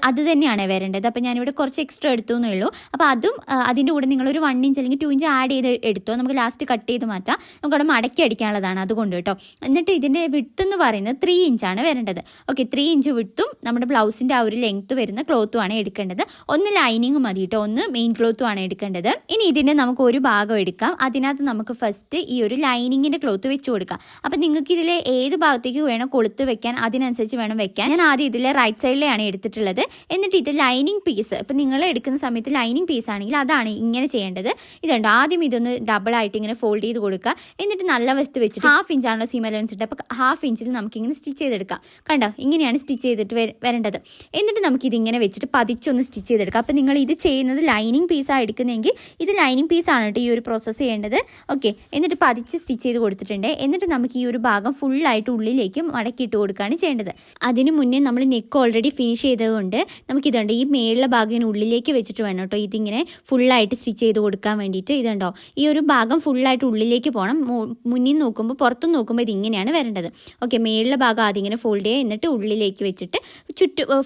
അത് തന്നെയാണ് വരേണ്ടത്. അപ്പോൾ ഞാനിവിടെ കുറച്ച് എക്സ്ട്രാ എടുത്തു എന്നേ ഉള്ളൂ. അപ്പോൾ അതും അതിൻ്റെ കൂടെ നിങ്ങളൊരു 1 ഇഞ്ച് അല്ലെങ്കിൽ 2 ഇഞ്ച് ആഡ് ചെയ്ത് എടുത്തോ. നമുക്ക് ലാസ്റ്റ് കട്ട് ചെയ്ത് മാറ്റാം. നമുക്കവിടെ മടക്കി അടിക്കാനുള്ളതാണ്, അതുകൊണ്ട് കേട്ടോ. എന്നിട്ട് ഇതിൻ്റെ വിഡ്ത്ത് എന്ന് പറയുന്നത് 3 ഇഞ്ചാണ് വരേണ്ടത്. ഓക്കെ, 3 ഇഞ്ച് വിഡ്ത്തും നമ്മുടെ ബ്ലൗസിൻ്റെ ആ ഒരു ലെങ്ത്ത് വരുന്ന ക്ലോത്തുമാണ് എടുക്കേണ്ടത്. ഒന്ന് ലൈനിങ് മതി കേട്ടോ, ഒന്ന് മെയിൻ ക്ലോത്തുമാണ് എടുക്കേണ്ടത്. ഇനി ഇതിൻ്റെ നമുക്ക് ഒരു ഭാഗം എടുക്കാം. അതിനകത്ത് നമുക്ക് ഫസ്റ്റ് ഈ ഒരു ലൈനിങ്ങിൻ്റെ ക്ലോത്ത് വെച്ച് കൊടുക്കാം. അപ്പം നിങ്ങൾക്ക് ഇതിൽ ഏത് ഭാഗത്തേക്ക് വേണം കൊളുത്ത് വെക്കാൻ അതിനനുസരിച്ച് വേണം വെക്കാൻ. ഞാൻ ആദ്യം ഇതിൽ റൈറ്റ് സൈഡിലാണ് എടുത്തിട്ടുള്ളത്. എന്നിട്ട് ഇത് ലൈനിങ് പീസ്, ഇപ്പം നിങ്ങൾ എടുക്കുന്ന സമയത്ത് ലൈനിങ് പീസ് ആണെങ്കിൽ അതാണ് ഇങ്ങനെ ചെയ്യേണ്ടത്. ഇതുണ്ട്, ആദ്യം ഇതൊന്ന് ഡബിളായിട്ട് ഇങ്ങനെ ഫോൾഡ് ചെയ്ത് കൊടുക്കുക. എന്നിട്ട് നല്ല വശത്ത് വെച്ചിട്ട് 1/2 ഇഞ്ചാണല്ലോ സീം അലവൻസ് ഇട്ട്, അപ്പോൾ 1/2 ഇഞ്ചിൽ നമുക്കിങ്ങനെ സ്റ്റിച്ച് ചെയ്തെടുക്കാം. കണ്ടോ ഇങ്ങനെയാണ് സ്റ്റിച്ച് ചെയ്തിട്ട് വരേണ്ടത്. എന്നിട്ട് നമുക്കിതിങ്ങനെ വെച്ചിട്ട് പതിച്ചൊന്ന് സ്റ്റിച്ച് ചെയ്തെടുക്കാം. അപ്പോൾ നിങ്ങൾ ഇത് ചെയ്യുന്നത് ലൈനിങ് പീസാണ് എടുക്കുന്നതെങ്കിൽ ഇത് ലൈനിങ് പീസാണ് കേട്ടോ ഈ ഒരു പ്രോസസ്സ് ചെയ്യേണ്ടത്. ഓക്കെ, എന്നിട്ട് പതിച്ച് സ്റ്റിച്ച് ചെയ്ത് കൊടുത്തിട്ടുണ്ട്. എന്നിട്ട് നമുക്ക് ഈ ഒരു ഭാഗം ഫുള്ളായിട്ട് ഉള്ളിലേക്ക് മടക്കിയിട്ട് കൊടുക്കുകയാണ് ചെയ്യേണ്ടത്. അതിന് മുന്നേ നമ്മൾ നെക്ക് ഓൾറെഡി ഫിനിഷ് ചെയ്തതുകൊണ്ട് നമുക്കിതുണ്ട് ഈ മേളിലെ ഭാഗം ഇങ്ങനെ ഉള്ളിലേക്ക് വെച്ചിട്ട് വേണം കേട്ടോ ഇതിങ്ങനെ ഫുള്ളായിട്ട് സ്റ്റിച്ച് ചെയ്ത് കൊടുക്കാൻ വേണ്ടിയിട്ട്. ഇതുണ്ടോ ഈ ഒരു ഭാഗം ഫുള്ളായിട്ട് ഉള്ളിലേക്ക് പോകണം. മുന്നിൽ നോക്കുമ്പോൾ പുറത്തും നോക്കുമ്പോൾ ഇതിങ്ങനെയാണ് വരേണ്ടത്. ഓക്കെ, മേളിലെ ഭാഗം ആദ്യം ഇങ്ങനെ ഫോൾഡ് ചെയ്യുക, എന്നിട്ട് ഉള്ളിലേക്ക് വെച്ചിട്ട്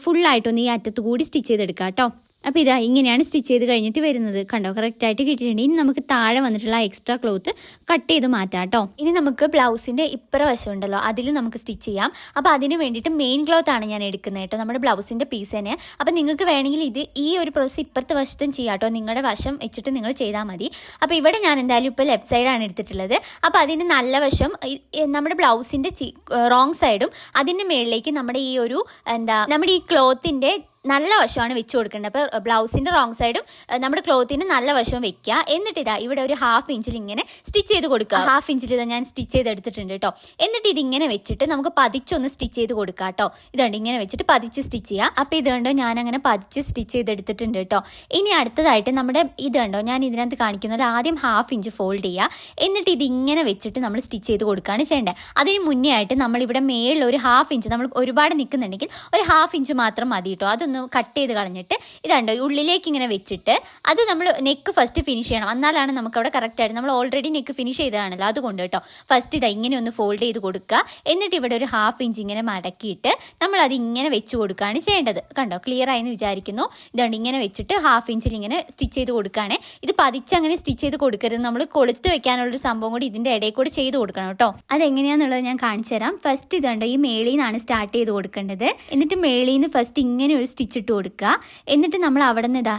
ഫുള്ളായിട്ടൊന്ന് ഈ അറ്റത്ത് കൂടി സ്റ്റിച്ച് ചെയ്തെടുക്കാം കേട്ടോ. അപ്പോൾ ഇതാ ഇങ്ങനെയാണ് സ്റ്റിച്ച് ചെയ്ത് കഴിഞ്ഞിട്ട് വരുന്നത്. കണ്ടോ, കറക്റ്റായിട്ട് കിട്ടിയിട്ടുണ്ട്. ഇനി നമുക്ക് താഴെ വന്നിട്ടുള്ള എക്സ്ട്രാ ക്ലോത്ത് കട്ട് ചെയ്ത് മാറ്റാം കേട്ടോ. ഇനി നമുക്ക് ബ്ലൗസിൻ്റെ ഇപ്പുറ വശം ഉണ്ടല്ലോ, അതിൽ നമുക്ക് സ്റ്റിച്ച് ചെയ്യാം. അപ്പോൾ അതിന് വേണ്ടിയിട്ട് മെയിൻ ക്ലോത്ത് ആണ് ഞാൻ എടുക്കുന്നത് കേട്ടോ, നമ്മുടെ ബ്ലൗസിൻ്റെ പീസ് തന്നെ. അപ്പോൾ നിങ്ങൾക്ക് വേണമെങ്കിൽ ഈ ഒരു പ്രോസസ് ഇപ്പുറത്തെ വശത്തും ചെയ്യാം കേട്ടോ, നിങ്ങളുടെ വശം വെച്ചിട്ട് നിങ്ങൾ ചെയ്താൽ മതി. അപ്പോൾ ഇവിടെ ഞാൻ എന്തായാലും ഇപ്പോൾ ലെഫ്റ്റ് സൈഡാണ് എടുത്തിട്ടുള്ളത്. അപ്പോൾ അതിന് നല്ല വശം നമ്മുടെ ബ്ലൗസിൻ്റെ റോങ് സൈഡും അതിൻ്റെ മുകളിലേക്ക് നമ്മുടെ ഈ ക്ലോത്തിൻ്റെ നല്ല വശമാണ് വെച്ച് കൊടുക്കേണ്ടത്. അപ്പോൾ ബ്ലൗസിൻ്റെ റോങ് സൈഡും നമ്മുടെ ക്ലോത്തിന് നല്ല വശവും വെക്കുക. എന്നിട്ട് ഇതാ ഇവിടെ ഒരു 1/2 ഇഞ്ചിൽ ഇങ്ങനെ സ്റ്റിച്ച് ചെയ്ത് കൊടുക്കുക. 1/2 ഇഞ്ചിൽ ഇതാ ഞാൻ സ്റ്റിച്ച് ചെയ്തെടുത്തിട്ടുണ്ട് കേട്ടോ. എന്നിട്ട് ഇതിങ്ങനെ വെച്ചിട്ട് നമുക്ക് പതിച്ചൊന്ന് സ്റ്റിച്ച് ചെയ്ത് കൊടുക്കുക കേട്ടോ. ഇതുണ്ട്, ഇങ്ങനെ വെച്ചിട്ട് പതിച്ച് സ്റ്റിച്ച് ചെയ്യുക. അപ്പോൾ ഇതുണ്ടോ ഞാനങ്ങനെ പതിച്ച് സ്റ്റിച്ച് ചെയ്തെടുത്തിട്ടുണ്ട് കേട്ടോ. ഇനി അടുത്തതായിട്ട് നമ്മുടെ ഇതുണ്ടോ ഞാൻ ഇതിനകത്ത് കാണിക്കുന്നത് ആദ്യം 1/2 ഇഞ്ച് ഫോൾഡ് ചെയ്യുക. എന്നിട്ട് ഇതിങ്ങനെ വെച്ചിട്ട് നമ്മൾ സ്റ്റിച്ച് ചെയ്ത് കൊടുക്കുകയാണ് ചെയ്യേണ്ടത്. അതിന് മുന്നേ ആയിട്ട് നമ്മളിവിടെ മേളിൽ ഒരു 1/2 ഇഞ്ച്, നമ്മൾ ഒരുപാട് നിൽക്കുന്നുണ്ടെങ്കിൽ ഒരു 1/2 ഇഞ്ച് മാത്രം മതി കേട്ടോ. അതൊന്ന് കട്ട് ചെയ്ത് കളഞ്ഞിട്ട് ഇതുണ്ടോ ഉള്ളിലേക്ക് ഇങ്ങനെ വെച്ചിട്ട് അത് നമ്മൾ നെക്ക് ഫസ്റ്റ് ഫിനിഷ് ചെയ്യണം. എന്നാലാണ് നമുക്കവിടെ കറക്റ്റായിട്ട്, നമ്മൾ ഓൾറെഡി നെക്ക് ഫിനിഷ് ചെയ്തതാണല്ലോ, അതുകൊണ്ട് കേട്ടോ. ഫസ്റ്റ് ഇതാ ഇങ്ങനെ ഒന്ന് ഫോൾഡ് ചെയ്ത് കൊടുക്കുക. എന്നിട്ട് ഇവിടെ ഒരു 1/2 ഇഞ്ച് ഇങ്ങനെ മടക്കിയിട്ട് നമ്മളത് ഇങ്ങനെ വെച്ച് കൊടുക്കുകയാണ് ചെയ്യേണ്ടത്. കണ്ടോ, ക്ലിയർ ആയെന്ന് വിചാരിക്കുന്നു. ഇതുകൊണ്ട് ഇങ്ങനെ വെച്ചിട്ട് 1/2 ഇഞ്ചിൽ ഇങ്ങനെ സ്റ്റിച്ച് ചെയ്ത് കൊടുക്കുകയാണ്. ഇത് പതിച്ചങ്ങനെ സ്റ്റിച്ച് ചെയ്ത് കൊടുക്കരുത്, നമ്മൾ കൊളുത്ത് വെക്കാനുള്ളൊരു സംഭവം കൂടി ഇതിൻ്റെ ഇടയിൽ കൂടെ ചെയ്ത് കൊടുക്കണം കേട്ടോ. അതെങ്ങനെയാണെന്നുള്ളത് ഞാൻ കാണിച്ചു തരാം. ഫസ്റ്റ് ഇതുണ്ടോ ഈ മേളിൽ നിന്നാണ് സ്റ്റാർട്ട് ചെയ്ത് കൊടുക്കേണ്ടത്. എന്നിട്ട് മേളിൽ നിന്ന് ഫസ്റ്റ് ഇങ്ങനെ ഒരു സ്റ്റിച്ച് ഇട്ട് കൊടുക്കുക. എന്നിട്ട് നമ്മൾ അവിടെ നിന്ന്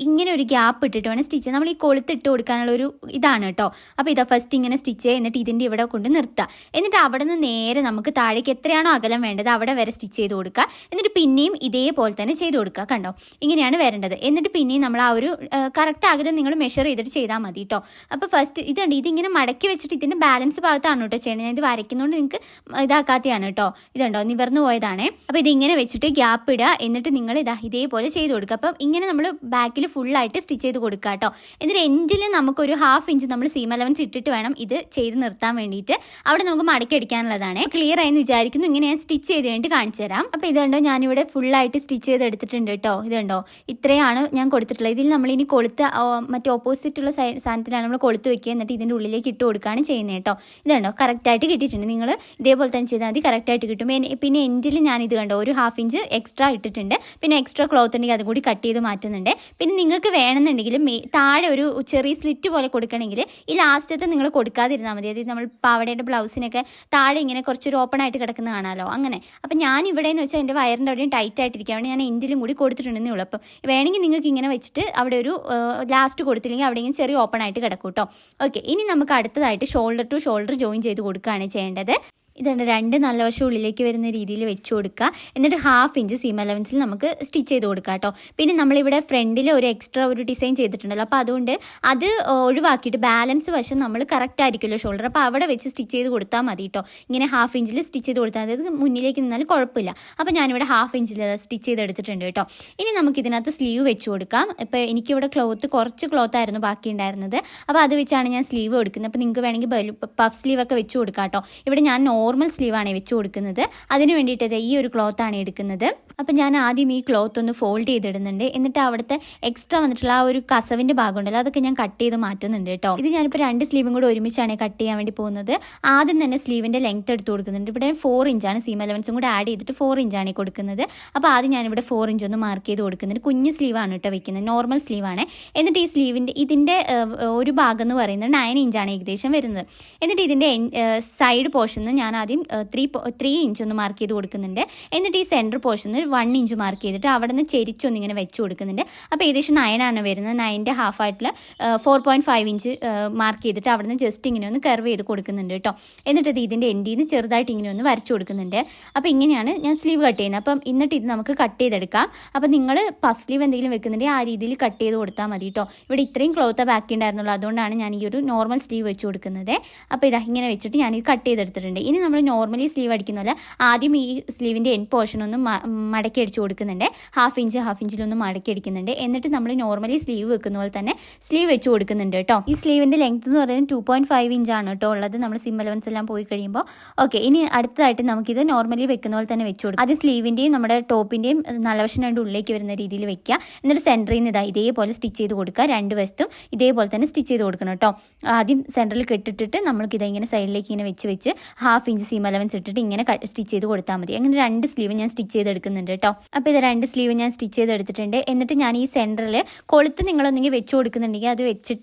ഇങ്ങനെ ഒരു ഗ്യാപ്പ് ഇട്ടിട്ട് വേണം സ്റ്റിച്ച്. നമ്മൾ ഈ കൊളുത്തിട്ട് കൊടുക്കാനുള്ള ഒരു ഇതാണ് കേട്ടോ. അപ്പോൾ ഇതാ ഫസ്റ്റ് ഇങ്ങനെ സ്റ്റിച്ച് ചെയ്യുക. എന്നിട്ട് ഇതിൻ്റെ ഇവിടെ കൊണ്ട് നിർത്തുക. എന്നിട്ട് അവിടെ നിന്ന് നേരെ നമുക്ക് താഴേക്ക് എത്രയാണോ അകലം വേണ്ടത് അവിടെ വരെ സ്റ്റിച്ച് ചെയ്ത് കൊടുക്കുക. എന്നിട്ട് പിന്നെയും ഇതേപോലെ തന്നെ ചെയ്ത് കൊടുക്കുക. കണ്ടോ, ഇങ്ങനെയാണ് വരേണ്ടത്. എന്നിട്ട് പിന്നെയും നമ്മൾ ആ ഒരു കറക്റ്റ് അകലം നിങ്ങൾ മെഷർ ചെയ്തിട്ട് ചെയ്താൽ മതി കേട്ടോ. അപ്പോൾ ഫസ്റ്റ് ഇതുണ്ട്, ഇതിങ്ങനെ മടക്കി വെച്ചിട്ട് ഇതിൻ്റെ ബാലൻസ് ഭാഗത്താണ് കേട്ടോ ചെയ്യണത്. ഞാൻ ഇത് വരയ്ക്കുന്നതുകൊണ്ട് നിങ്ങൾക്ക് ഇതാക്കാത്തതാണ് കേട്ടോ. ഇതുണ്ടോ നിവർന്നു പോയതാണേ. അപ്പോൾ ഇതിങ്ങനെ വെച്ചിട്ട് ഗ്യാപ്പ് ഇടുക. എന്നിട്ട് നിങ്ങൾ ഇതേപോലെ ചെയ്ത് കൊടുക്കുക. അപ്പം ഇങ്ങനെ നമ്മൾ ബാക്കിൽ ഫുള്ളായിട്ട് സ്റ്റിച്ച് ചെയ്ത് കൊടുക്കുക കേട്ടോ. എന്നിട്ട് എൻഡിൽ നമുക്കൊരു 1/2 ഇഞ്ച് നമ്മൾ സീം അലവൻസ് ഇട്ടിട്ട് വേണം ഇത് ചെയ്ത് നിർത്താൻ വേണ്ടിയിട്ട്. അവിടെ നമുക്ക് മടക്കി അടിക്കാനുള്ളതാണ്. ക്ലിയർ ആയെന്ന് വിചാരിക്കുന്നു. ഇങ്ങനെ ഞാൻ സ്റ്റിച്ച് ചെയ്ത് കഴിഞ്ഞിട്ട് കാണിച്ചു തരാം. അപ്പോൾ ഇതുണ്ടോ ഞാനിവിടെ ഫുള്ളായിട്ട് സ്റ്റിച്ച് ചെയ്ത് എടുത്തിട്ടുണ്ട് കേട്ടോ. ഇതുണ്ടോ ഇത്രയാണ് ഞാൻ കൊടുത്തിട്ടുള്ളത്. ഇതിൽ നമ്മളിനി കൊളുത്ത് മറ്റേ ഓപ്പോസിറ്റുള്ള സാധനത്തിലാണ് നമ്മൾ കൊളുത്ത് വെക്കുക. എന്നിട്ട് ഇതിൻ്റെ ഉള്ളിലേക്ക് ഇട്ട് കൊടുക്കുകയാണ് ചെയ്യുന്നത് കേട്ടോ. ഇതുണ്ടോ കറക്റ്റായിട്ട് കിട്ടിയിട്ടുണ്ട്. നിങ്ങൾ ഇതേപോലെ തന്നെ ചെയ്താൽ മതി, കറക്റ്റായിട്ട് കിട്ടും. പിന്നെ എൻഡിൽ ഞാൻ ഇത് കണ്ടോ ഒരു 1/2 ഇഞ്ച് എക്സ്ട്രാ ഇട്ടിട്ടുണ്ട്. പിന്നെ എക്സ്ട്രാ ക്ലോത്ത് ഉണ്ടെങ്കിൽ അതും കൂടി കട്ട് ചെയ്ത് മാറ്റുന്നുണ്ട്. പിന്നെ നിങ്ങൾക്ക് വേണമെന്നുണ്ടെങ്കിൽ താഴെ ഒരു ചെറിയ സ്ലിറ്റ് പോലെ കൊടുക്കണമെങ്കിൽ ഈ ലാസ്റ്റത്തെ നിങ്ങൾ കൊടുക്കാതിരുന്നാൽ മതി. അതായത് നമ്മൾ പാവടയുടെ ബ്ലൗസിനൊക്കെ താഴെ ഇങ്ങനെ കുറച്ചൊരു ഓപ്പൺ ആയിട്ട് കിടക്കുന്ന കാണാമല്ലോ, അങ്ങനെ. അപ്പം ഞാൻ ഇവിടെ എന്ന് വെച്ചാൽ എൻ്റെ വയറിൻ്റെ അവിടെയും ടൈറ്റ് ആയിട്ടിരിക്കാൻ വേണ്ടി ഞാൻ എൻഡിലും കൂടി കൊടുത്തിട്ടുണ്ടെന്നേ ഉള്ളൂ. അപ്പം വേണമെങ്കിൽ നിങ്ങൾക്ക് ഇങ്ങനെ വെച്ചിട്ട് അവിടെ ഒരു ലാസ്റ്റ് കൊടുത്തില്ലെങ്കിൽ അവിടെ ഇങ്ങനെ ചെറിയ ഓപ്പൺ ആയിട്ട് കിടക്കും കേട്ടോ. ഓക്കെ, ഇനി നമുക്ക് അടുത്തതായിട്ട് ഷോൾഡർ ടു ഷോൾഡർ ജോയിൻ ചെയ്ത് കൊടുക്കുകയാണ് ചെയ്യേണ്ടത്. ഇതുണ്ട്, 2 നല്ല വശം ഉള്ളിലേക്ക് വരുന്ന രീതിയിൽ വെച്ച് കൊടുക്കുക. എന്നിട്ട് 1/2 ഇഞ്ച് സീം അലവൻസിൽ നമുക്ക് സ്റ്റിച്ച് ചെയ്ത് കൊടുക്കുക കേട്ടോ. പിന്നെ നമ്മളിവിടെ ഫ്രണ്ടിൽ ഒരു എക്സ്ട്രാ ഒരു ഡിസൈൻ ചെയ്തിട്ടുണ്ടല്ലോ, അപ്പോൾ അതുകൊണ്ട് അത് ഒഴിവാക്കിയിട്ട് ബാലൻസ് വശം നമ്മൾ കറക്റ്റ് ആയിരിക്കുമല്ലോ ഷോൾഡർ, അപ്പോൾ അവിടെ വെച്ച് സ്റ്റിച്ച് ചെയ്ത് കൊടുത്താൽ മതി കേട്ടോ. ഇങ്ങനെ 1/2 ഇഞ്ചിൽ സ്റ്റിച്ച് ചെയ്ത് കൊടുത്താൽ അതായത് മുന്നിലേക്ക് നിന്നാൽ കുഴപ്പമില്ല. അപ്പോൾ ഞാനിവിടെ 1/2 ഇഞ്ചിൽ സ്റ്റിച്ച് ചെയ്തെടുത്തിട്ടുണ്ട് കേട്ടോ. ഇനി നമുക്ക് ഇതിനകത്ത് സ്ലീവ് വെച്ച് കൊടുക്കാം. ഇപ്പോൾ എനിക്കിവിടെ കുറച്ച് ക്ലോത്ത് ആയിരുന്നു ബാക്കി ഉണ്ടായിരുന്നത്. അപ്പോൾ അത് വെച്ചാണ് ഞാൻ സ്ലീവ് കൊടുക്കുന്നത്. അപ്പോൾ നിങ്ങൾക്ക് വേണമെങ്കിൽ പഫ് സ്ലീവ് ഒക്കെ വെച്ച് കൊടുക്കാം കേട്ടോ. ഇവിടെ ഞാൻ നോർമൽ സ്ലീവാണ് വെച്ച് കൊടുക്കുന്നത്. അതിന് വേണ്ടിയിട്ട് ഈ ഒരു ക്ലോത്താണ് എടുക്കുന്നത്. അപ്പം ഞാൻ ആദ്യം ഈ ക്ലോത്ത് ഒന്ന് ഫോൾഡ് ചെയ്തിടുന്നുണ്ട്. എന്നിട്ട് അവിടുത്തെ എക്സ്ട്രാ വന്നിട്ടുള്ള ആ ഒരു കസവിൻ്റെ ഭാഗം ഉണ്ടല്ലോ, അതൊക്കെ ഞാൻ കട്ട് ചെയ്ത് മാറ്റുന്നുണ്ട് കേട്ടോ. ഇത് ഞാനിപ്പോൾ 2 സ്ലീവും കൂടെ ഒരുമിച്ചാണ് കട്ട് ചെയ്യാൻ വേണ്ടി പോകുന്നത്. ആദ്യം തന്നെ സ്ലീവിൻ്റെ ലെങ്ത്ത് എടുത്ത് കൊടുക്കുന്നുണ്ട്. ഇവിടെ 4 ഇഞ്ചാണ് സീം അലവൻസും കൂടെ ആഡ് ചെയ്തിട്ട് 4 ഇഞ്ചാണ് കൊടുക്കുന്നത്. അപ്പോൾ ആദ്യം ഞാനിവിടെ 4 ഇഞ്ച് ഒന്ന് മാർക്ക് ചെയ്ത് കൊടുക്കുന്നുണ്ട്. കുഞ്ഞ് സ്ലീവാണ് കേട്ടോ വെക്കുന്നത്, നോർമൽ സ്ലീവാണ്. എന്നിട്ട് ഈ ഇതിൻ്റെ ഒരു ഭാഗം എന്ന് പറയുന്നത് 9 ഇഞ്ചാണ് ഏകദേശം വരുന്നത്. എന്നിട്ട് ഇതിൻ്റെ സൈഡ് പോർഷന് ഞാൻ ആദ്യം 3 ഇഞ്ച് ഒന്ന് മാർക്ക് ചെയ്ത് കൊടുക്കുന്നുണ്ട്. എന്നിട്ട് ഈ സെൻറ്റർ പോർഷന് 1 ഇഞ്ച് മാർക്ക് ചെയ്തിട്ട് അവിടെ നിന്ന് ചെരിച്ചൊന്നിങ്ങനെ വെച്ച് കൊടുക്കുന്നുണ്ട്. അപ്പോൾ ഏകദേശം 9 ആണ് വരുന്നത്. 9ൻ്റെ ഹാഫ് ആയിട്ടുള്ള 4.5 ഇഞ്ച് മാർക്ക് ചെയ്തിട്ട് അവിടെ നിന്ന് ജസ്റ്റ് ഇങ്ങനെ ഒന്ന് കർവ് ചെയ്ത് കൊടുക്കുന്നുണ്ട് കേട്ടോ. എന്നിട്ട് ഇതിൻ്റെ എൻഡിൽ നിന്ന് ചെറുതായിട്ട് ഇങ്ങനെ ഒന്ന് വരച്ച് കൊടുക്കുന്നുണ്ട്. അപ്പോൾ ഇങ്ങനെയാണ് ഞാൻ സ്ലീവ് കട്ട് ചെയ്യുന്നത്. അപ്പം എന്നിട്ട് ഇത് നമുക്ക് കട്ട് ചെയ്തെടുക്കാം. അപ്പോൾ നിങ്ങൾ പഫ് സ്ലീവ് എന്തെങ്കിലും വെക്കുന്നുണ്ടെങ്കിൽ ആ രീതിയിൽ കട്ട് ചെയ്ത് കൊടുത്താൽ മതി കേട്ടോ. ഇവിടെ ഇത്രയും ക്ലോത്ത് ബാക്കി ഉണ്ടായിരുന്നുള്ളൂ, അതുകൊണ്ടാണ് ഞാൻ ഈ ഒരു നോർമൽ സ്ലീവ് വെച്ച് കൊടുക്കുന്നത്. അപ്പോൾ ഇതാ ഇങ്ങനെ വെച്ചിട്ട് ഞാനിത് കട്ട് ചെയ്തെടുത്തിട്ടുണ്ട്. ഇനി നമ്മൾ നോർമലി സ്ലീവ് അടിക്കുന്ന പോലെ ആദ്യം ഈ സ്ലീവിൻ്റെ എൻഡ് പോർഷൻ ഒന്ന് മടക്കി അടിച്ച് കൊടുക്കുന്നുണ്ട്. 1/2 ഇഞ്ചിലൊന്ന് മടക്കി അടിക്കുന്നുണ്ട്. എന്നിട്ട് നമ്മൾ നോർമലി സ്ലീവ് വെക്കുന്ന പോലെ തന്നെ സ്ലീവ് വെച്ച് കൊടുക്കുന്നുണ്ട് കേട്ടോ. ഈ സ്ലീവിൻ്റെ ലെങ്ത് എന്ന് പറയുന്നത് 2.5 ഇഞ്ചാണ് കേട്ടോ ഉള്ളത്, നമ്മൾ സിം അലവൻസ് എല്ലാം പോയി കഴിയുമ്പോൾ. ഓക്കെ, ഇനി അടുത്തതായിട്ട് നമുക്കിത് നോർമലി വെക്കുന്ന പോലെ തന്നെ വെച്ച് കൊടുക്കാം. അത് സ്ലീവിൻ്റെയും നമ്മുടെ ടോപ്പിൻ്റെയും നല്ല വശം 2 ഉള്ളിലേക്ക് വരുന്ന രീതിയിൽ വെക്കുക. എന്നിട്ട് സെൻറ്ററിൽ നിന്ന് ഇതേപോലെ സ്റ്റിച്ച് ചെയ്ത് കൊടുക്കുക. 2 വശത്തും ഇതേപോലെ തന്നെ സ്റ്റിച്ച് ചെയ്ത് കൊടുക്കണം കേട്ടോ. ആദ്യം സെൻറ്ററിൽ കെട്ടിട്ടിട്ട് നമ്മൾക്ക് ഇങ്ങനെ സൈഡിലേക്ക് ഇങ്ങനെ വെച്ച് 1/2 ഇഞ്ച് സീം അലവൻസ് ഇട്ടിട്ട് ഇങ്ങനെ സ്റ്റിച്ച് ചെയ്ത് കൊടുത്താൽ മതി. അങ്ങനെ 2 സ്ലീവ് ഞാൻ സ്റ്റിച്ച് ചെയ്തെടുക്കുന്നുണ്ട് കേട്ടോ. അപ്പോൾ ഇത് 2 സ്ലീവ് ഞാൻ സ്റ്റിച്ച് ചെയ്തെടുത്തിട്ടുണ്ട്. എന്നിട്ട് ഞാൻ ഈ സെൻറ്ററിൽ കൊളുത്ത് നിങ്ങളൊന്നെങ്കിൽ വെച്ച് കൊടുക്കുന്നുണ്ടെങ്കിൽ അത്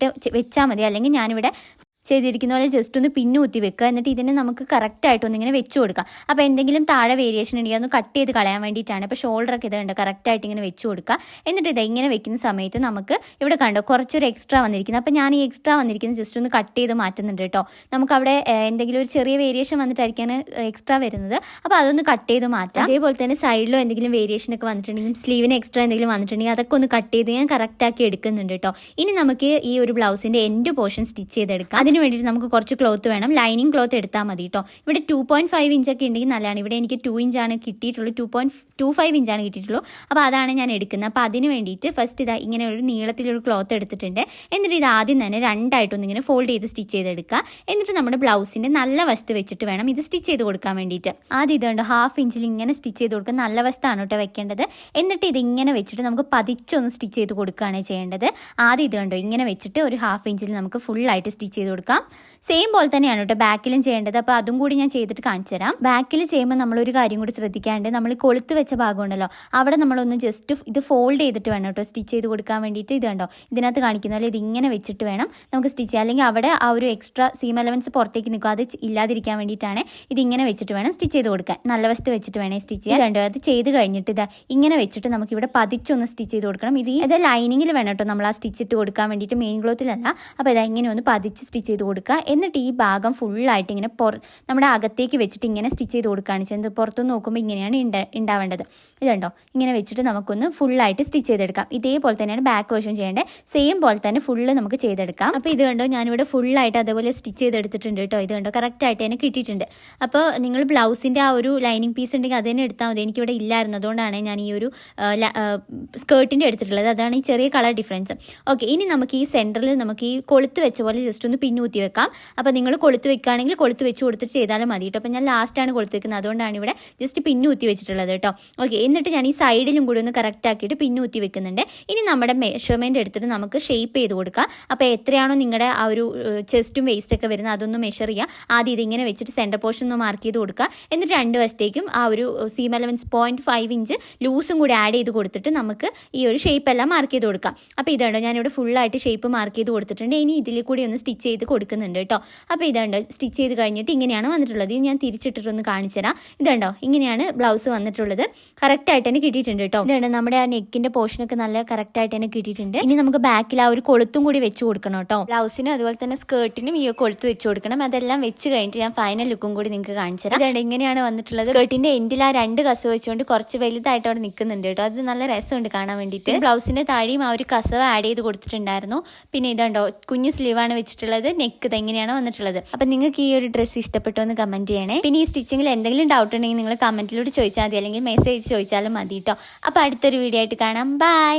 വെച്ചാൽ മതി. അല്ലെങ്കിൽ ഞാനിവിടെ ചെയ്തിരിക്കുന്ന പോലെ ജസ്റ്റ് ഒന്ന് പിന്നു കുത്തി വെക്കുക. എന്നിട്ട് ഇതിനെ നമുക്ക് കറക്റ്റായിട്ടൊന്ന് ഇങ്ങനെ വെച്ച് കൊടുക്കാം. അപ്പോൾ എന്തെങ്കിലും താഴെ വേരിയേഷൻ ഉണ്ടെങ്കിൽ അതൊന്ന് കട്ട് ചെയ്ത് കളയാൻ വേണ്ടിയിട്ടാണ്. ഇപ്പോൾ ഷോൾഡറൊക്കെ ഇതുണ്ട് കറക്റ്റായിട്ട് ഇങ്ങനെ വെച്ച് കൊടുക്കുക. എന്നിട്ട് ഇങ്ങനെ വെക്കുന്ന സമയത്ത് നമുക്ക് ഇവിടെ കണ്ടോ കുറച്ചൊരു എക്സ്ട്രാ വന്നിരിക്കുന്നത്. അപ്പോൾ ഞാൻ ഈ എക്സ്ട്രാ വന്നിരിക്കുന്നത് ജസ്റ്റ് ഒന്ന് കട്ട് ചെയ്ത് മാറ്റുന്നുണ്ട് കേട്ടോ. നമുക്കവിടെ എന്തെങ്കിലും ഒരു ചെറിയ വേരിയേഷൻ വന്നിട്ടായിരിക്കാൻ എക്സ്ട്രാ വരുന്നത്. അപ്പോൾ അതൊന്ന് കട്ട് ചെയ്ത് മാറ്റാം. അതേപോലെ തന്നെ സൈഡിലോ എന്തെങ്കിലും വേരിയേഷനൊക്കെ വന്നിട്ടുണ്ടെങ്കിൽ സ്ലീവിന് എക്സ്ട്രാ എന്തെങ്കിലും വന്നിട്ടുണ്ടെങ്കിൽ അതൊക്കെ ഒന്ന് കട്ട് ചെയ്ത് ഞാൻ കറക്റ്റാക്കി എടുക്കുന്നുണ്ട് കേട്ടോ. ഇനി നമുക്ക് ഈ ഒരു ബ്ലൗസിൻ്റെ എൻഡ് പോർഷൻ സ്റ്റിച്ച് ചെയ്തെടുക്കാം. അതിന് വേണ്ടിയിട്ട് നമുക്ക് കുറച്ച് ക്ലോത്ത് വേണം. ലൈനിങ് ക്ലോത്ത് എടുത്താൽ മതി കേട്ടോ. ഇവിടെ 2.5 ഇഞ്ചൊക്കെ ഉണ്ടെങ്കിൽ നല്ലതാണ്. ഇവിടെ എനിക്ക് 2 ഇഞ്ചാണ് കിട്ടിയിട്ടുള്ളൂ, 2.25 ഇഞ്ചാണ് കിട്ടിയിട്ടുള്ളൂ. അപ്പോൾ അതാണ് ഞാൻ എടുക്കുന്നത്. അപ്പോൾ അതിന് വേണ്ടിയിട്ട് ഫസ്റ്റ് ഇങ്ങനെ ഒരു നീളത്തിലൊരു ക്ലോത്ത് എടുത്തിട്ടുണ്ട്. എന്നിട്ട് ഇത് ആദ്യം തന്നെ രണ്ടായിട്ടൊന്ന് ഇങ്ങനെ ഫോൾഡ് ചെയ്ത് സ്റ്റിച്ച് ചെയ്തെടുക്കുക. എന്നിട്ട് നമ്മുടെ ബ്ലൗസിൻ്റെ നല്ല വശത്ത് വെച്ചിട്ട് വേണം ഇത് സ്റ്റിച്ച് ചെയ്ത് കൊടുക്കാൻ വേണ്ടിയിട്ട്. ആദ്യം ഇതുണ്ട് 1/2 ഇഞ്ചിൽ ഇങ്ങനെ സ്റ്റിച്ച് ചെയ്ത് കൊടുക്കുക. നല്ല വശത്താണ് കേട്ടോ വെക്കേണ്ടത്. എന്നിട്ട് ഇതിങ്ങനെ വെച്ചിട്ട് നമുക്ക് പതിച്ചൊന്ന് സ്റ്റിച്ച് ചെയ്ത് കൊടുക്കുകയാണ് ചെയ്യേണ്ടത്. ആദ്യം ഇത് കണ്ടോ ഇങ്ങനെ വെച്ചിട്ട് ഒരു 1/2 ഇഞ്ചിൽ നമുക്ക് ഫുള്ളായിട്ട് സ്റ്റിച്ച് ചെയ്ത് കൊടുക്കാം. സെയിം പോലെ തന്നെയാണ് കേട്ടോ ബാക്കിലും ചെയ്യേണ്ടത്. അപ്പോൾ അതും കൂടി ഞാൻ ചെയ്തിട്ട് കാണിച്ചു തരാം. ബാക്കിൽ ചെയ്യുമ്പോൾ നമ്മളൊരു കാര്യം കൂടി ശ്രദ്ധിക്കാണ്ട്, നമ്മൾ കൊളുത്ത് വെച്ച ഭാഗം ഉണ്ടല്ലോ അവിടെ നമ്മളൊന്ന് ജസ്റ്റ് ഇത് ഫോൾഡ് ചെയ്തിട്ട് വേണം കേട്ടോ സ്റ്റിച്ച് ചെയ്ത് കൊടുക്കാൻ വേണ്ടിയിട്ട്. ഇത് കണ്ടോ ഇതിനകത്ത് കാണിക്കുന്ന പോലെ ഇതിങ്ങനെ വെച്ചിട്ട് വേണം നമുക്ക് സ്റ്റിച്ച് ചെയ്യാം. അല്ലെങ്കിൽ അവിടെ ആ ഒരു എക്സ്ട്രാ സീം അലവൻസ് പുറത്തേക്ക് നിൽക്കും, അത് ഇല്ലാതിരിക്കാൻ വേണ്ടിയിട്ടാണ് ഇതിങ്ങനെ വെച്ചിട്ട് വേണം സ്റ്റിച്ച് ചെയ്ത് കൊടുക്കാൻ. നല്ല വശത്ത് വെച്ചിട്ട് വേണേ സ്റ്റിച്ച് ചെയ്യാം. കണ്ടോ അത് ചെയ്ത് കഴിഞ്ഞിട്ട് ഇതാ ഇങ്ങനെ വെച്ചിട്ട് നമുക്കിവിടെ പതിച്ചൊന്ന് സ്റ്റിച്ച് ചെയ്ത് കൊടുക്കണം. ഇത് ലൈനിങ്ങിൽ വേണം കേട്ടോ നമ്മൾ ആ സ്റ്റിച്ച് ഇട്ട് കൊടുക്കാൻ വേണ്ടിയിട്ട്, മെയിൻ ക്ലോത്തിലല്ല. അപ്പോൾ ഇതാ ഇങ്ങനെ ഒന്ന് പതിച്ച് സ്റ്റിച്ച് ചെയ്ത് കൊടുക്കുക. എന്നിട്ട് ഈ ഭാഗം ഫുള്ളായിട്ട് ഇങ്ങനെ നമ്മുടെ അകത്തേക്ക് വെച്ചിട്ട് ഇങ്ങനെ സ്റ്റിച്ച് ചെയ്ത് കൊടുക്കുകയാണ് ചെയ്യുന്നത്. പുറത്തുനിന്ന് നോക്കുമ്പോൾ ഇങ്ങനെയാണ് ഉണ്ടാവേണ്ടത്. ഇതുണ്ടോ ഇങ്ങനെ വെച്ചിട്ട് നമുക്കൊന്ന് ഫുള്ളായിട്ട് സ്റ്റിച്ച് ചെയ്തെടുക്കാം. ഇതേപോലെ തന്നെയാണ് ബാക്ക് വശം ചെയ്യേണ്ടത്. സെയിം പോലെ തന്നെ ഫുള്ള് നമുക്ക് ചെയ്തെടുക്കാം. അപ്പോൾ ഇത് കണ്ടോ ഞാനിവിടെ ഫുള്ളായിട്ട് അതേപോലെ സ്റ്റിച്ച് ചെയ്തെടുത്തിട്ടുണ്ട് കേട്ടോ. ഇത് കണ്ടോ കറക്റ്റായിട്ട് തന്നെ കിട്ടിയിട്ടുണ്ട്. അപ്പോൾ നിങ്ങൾ ബ്ലൗസിൻ്റെ ആ ഒരു ലൈനിങ് പീസ് ഉണ്ടെങ്കിൽ അത് തന്നെ എടുത്താൽ മതി. എനിക്കിവിടെ ഇല്ലായിരുന്നു, അതുകൊണ്ടാണ് ഞാൻ ഈ ഒരു സ്കേർട്ടിൻ്റെ എടുത്തിട്ടുള്ളത്. അതാണ് ഈ ചെറിയ കളർ ഡിഫറൻസ്. ഓക്കെ, ഇനി നമുക്ക് ഈ സെൻറ്ററിൽ നമുക്ക് ഈ കൊളുത്ത് വെച്ച പോലെ ജസ്റ്റ് ഒന്ന് പിന്നൂത്തി വെക്കാം. അപ്പോൾ നിങ്ങൾ കൊളുത്ത് വെക്കുകയാണെങ്കിൽ കൊളുത്ത് വെച്ച് കൊടുത്തിട്ട് ചെയ്താലും മതി കേട്ടോ. അപ്പോൾ ഞാൻ ലാസ്റ്റാണ് കൊളുത്ത് വെക്കുന്നത്, അതുകൊണ്ടാണ് ഇവിടെ ജസ്റ്റ് പിന്നൂത്തി വെച്ചിട്ടുള്ളത് കേട്ടോ. ഓക്കെ, എന്നിട്ട് ഞാൻ ഈ സൈഡിലും കൂടി ഒന്ന് കറക്റ്റ് ആക്കിയിട്ട് പിന്നൂത്തി വെക്കുന്നുണ്ട്. ഇനി നമ്മുടെ മെഷർമെൻറ്റ് എടുത്തിട്ട് നമുക്ക് ഷേപ്പ് ചെയ്ത് കൊടുക്കാം. അപ്പോൾ എത്രയാണോ നിങ്ങളുടെ ആ ഒരു ചെസ്റ്റും വേസ്റ്റൊക്കെ വരുന്നത് അതൊന്ന് മെഷർ ചെയ്യുക. ആദ്യം ഇതിങ്ങനെ വെച്ചിട്ട് സെൻറ്റർ പോർഷൻ ഒന്ന് മാർക്ക് ചെയ്ത് കൊടുക്കുക. എന്നിട്ട് 2 വശത്തേക്കും ആ ഒരു സീം അലവൻസ് 0.5 ഇഞ്ച് ലൂസും കൂടി ആഡ് ചെയ്ത് കൊടുത്തിട്ട് നമുക്ക് ഈ ഒരു ഷേപ്പ് എല്ലാം മാർക്ക് ചെയ്ത് കൊടുക്കാം. അപ്പോൾ ഇതുണ്ടോ ഞാനിവിടെ ഫുള്ളായിട്ട് ഷേപ്പ് മാർക്ക് ചെയ്ത് കൊടുത്തിട്ടുണ്ട്. ഇനി ഇതിൽ കൂടി ഒന്ന് സ്റ്റിച്ച് ചെയ്ത് കൊടുക്കുന്നുണ്ട് കേട്ടോ. അപ്പോൾ ഇതുണ്ടോ സ്റ്റിച്ച് ചെയ്ത് കഴിഞ്ഞിട്ട് ഇങ്ങനെയാണ് വന്നിട്ടുള്ളത്. ഇത് ഞാൻ തിരിച്ചിട്ടിട്ടൊന്ന് കാണിച്ചു തരാം. ഇതുണ്ടോ ഇങ്ങനെയാണ് ബ്ലൗസ് വന്നിട്ടുള്ളത്. കറക്റ്റായിട്ട് തന്നെ കിട്ടിയിട്ടുണ്ട് കേട്ടോ. ഇതുണ്ട് നമ്മുടെ ആ നെക്കിൻ്റെ പോർഷനൊക്കെ നല്ല കറക്റ്റായിട്ട് തന്നെ കിട്ടിയിട്ടുണ്ട്. ഇനി നമുക്ക് ബാക്കിൽ ആ ഒരു കൊളുത്തും കൂടി വെച്ച് കൊടുക്കണം കേട്ടോ. ബ്ലൗസിനും അതുപോലെ തന്നെ സ്കേർട്ടിനും ഈ കൊളുത്ത് വെച്ച് കൊടുക്കണം. അതെല്ലാം വെച്ച് കഴിഞ്ഞിട്ട് ഞാൻ ഫൈനൽ ലുക്കും കൂടി നിങ്ങൾക്ക് കാണിച്ചു തരാം. ഇതുണ്ട് ഇങ്ങനെയാണ് വന്നിട്ടുള്ളത്. സ്കേർട്ടിൻ്റെ എൻഡിൽ ആ 2 കസവ് വെച്ചുകൊണ്ട് കുറച്ച് വലുതായിട്ട് അവിടെ നിൽക്കുന്നുണ്ട് കേട്ടോ. അത് നല്ല രസമുണ്ട് കാണാൻ വേണ്ടിയിട്ട്. ബ്ലൗസിൻ്റെ താഴെയും ആ ഒരു കസവ് ആഡ് ചെയ്ത് കൊടുത്തിട്ടുണ്ടായിരുന്നു. പിന്നെ ഇതുണ്ടോ കുഞ്ഞു സ്ലീവാണ് വെച്ചിട്ടുള്ളത്. നെക്ക് ഇതെങ്ങനെയാണ് വന്നിട്ടുള്ളത്. അപ്പം നിങ്ങൾക്ക് ഈ ഒരു ഡ്രസ്സ് ഇഷ്ടപ്പെട്ടോ എന്ന് കമൻറ്റ് ചെയ്യണേ. പിന്നെ ഈ സ്റ്റിച്ചിങ്ങിൽ എന്തെങ്കിലും ഡൗട്ട് ഉണ്ടെങ്കിൽ നിങ്ങൾ കമൻറ്റിലൂടെ ചോദിച്ചാൽ മതി, അല്ലെങ്കിൽ മെസ്സേജ് ചോദിച്ചാലും മതി കേട്ടോ. അപ്പോൾ അടുത്തൊരു വീഡിയോ ആയിട്ട് കാണാം. ബൈ.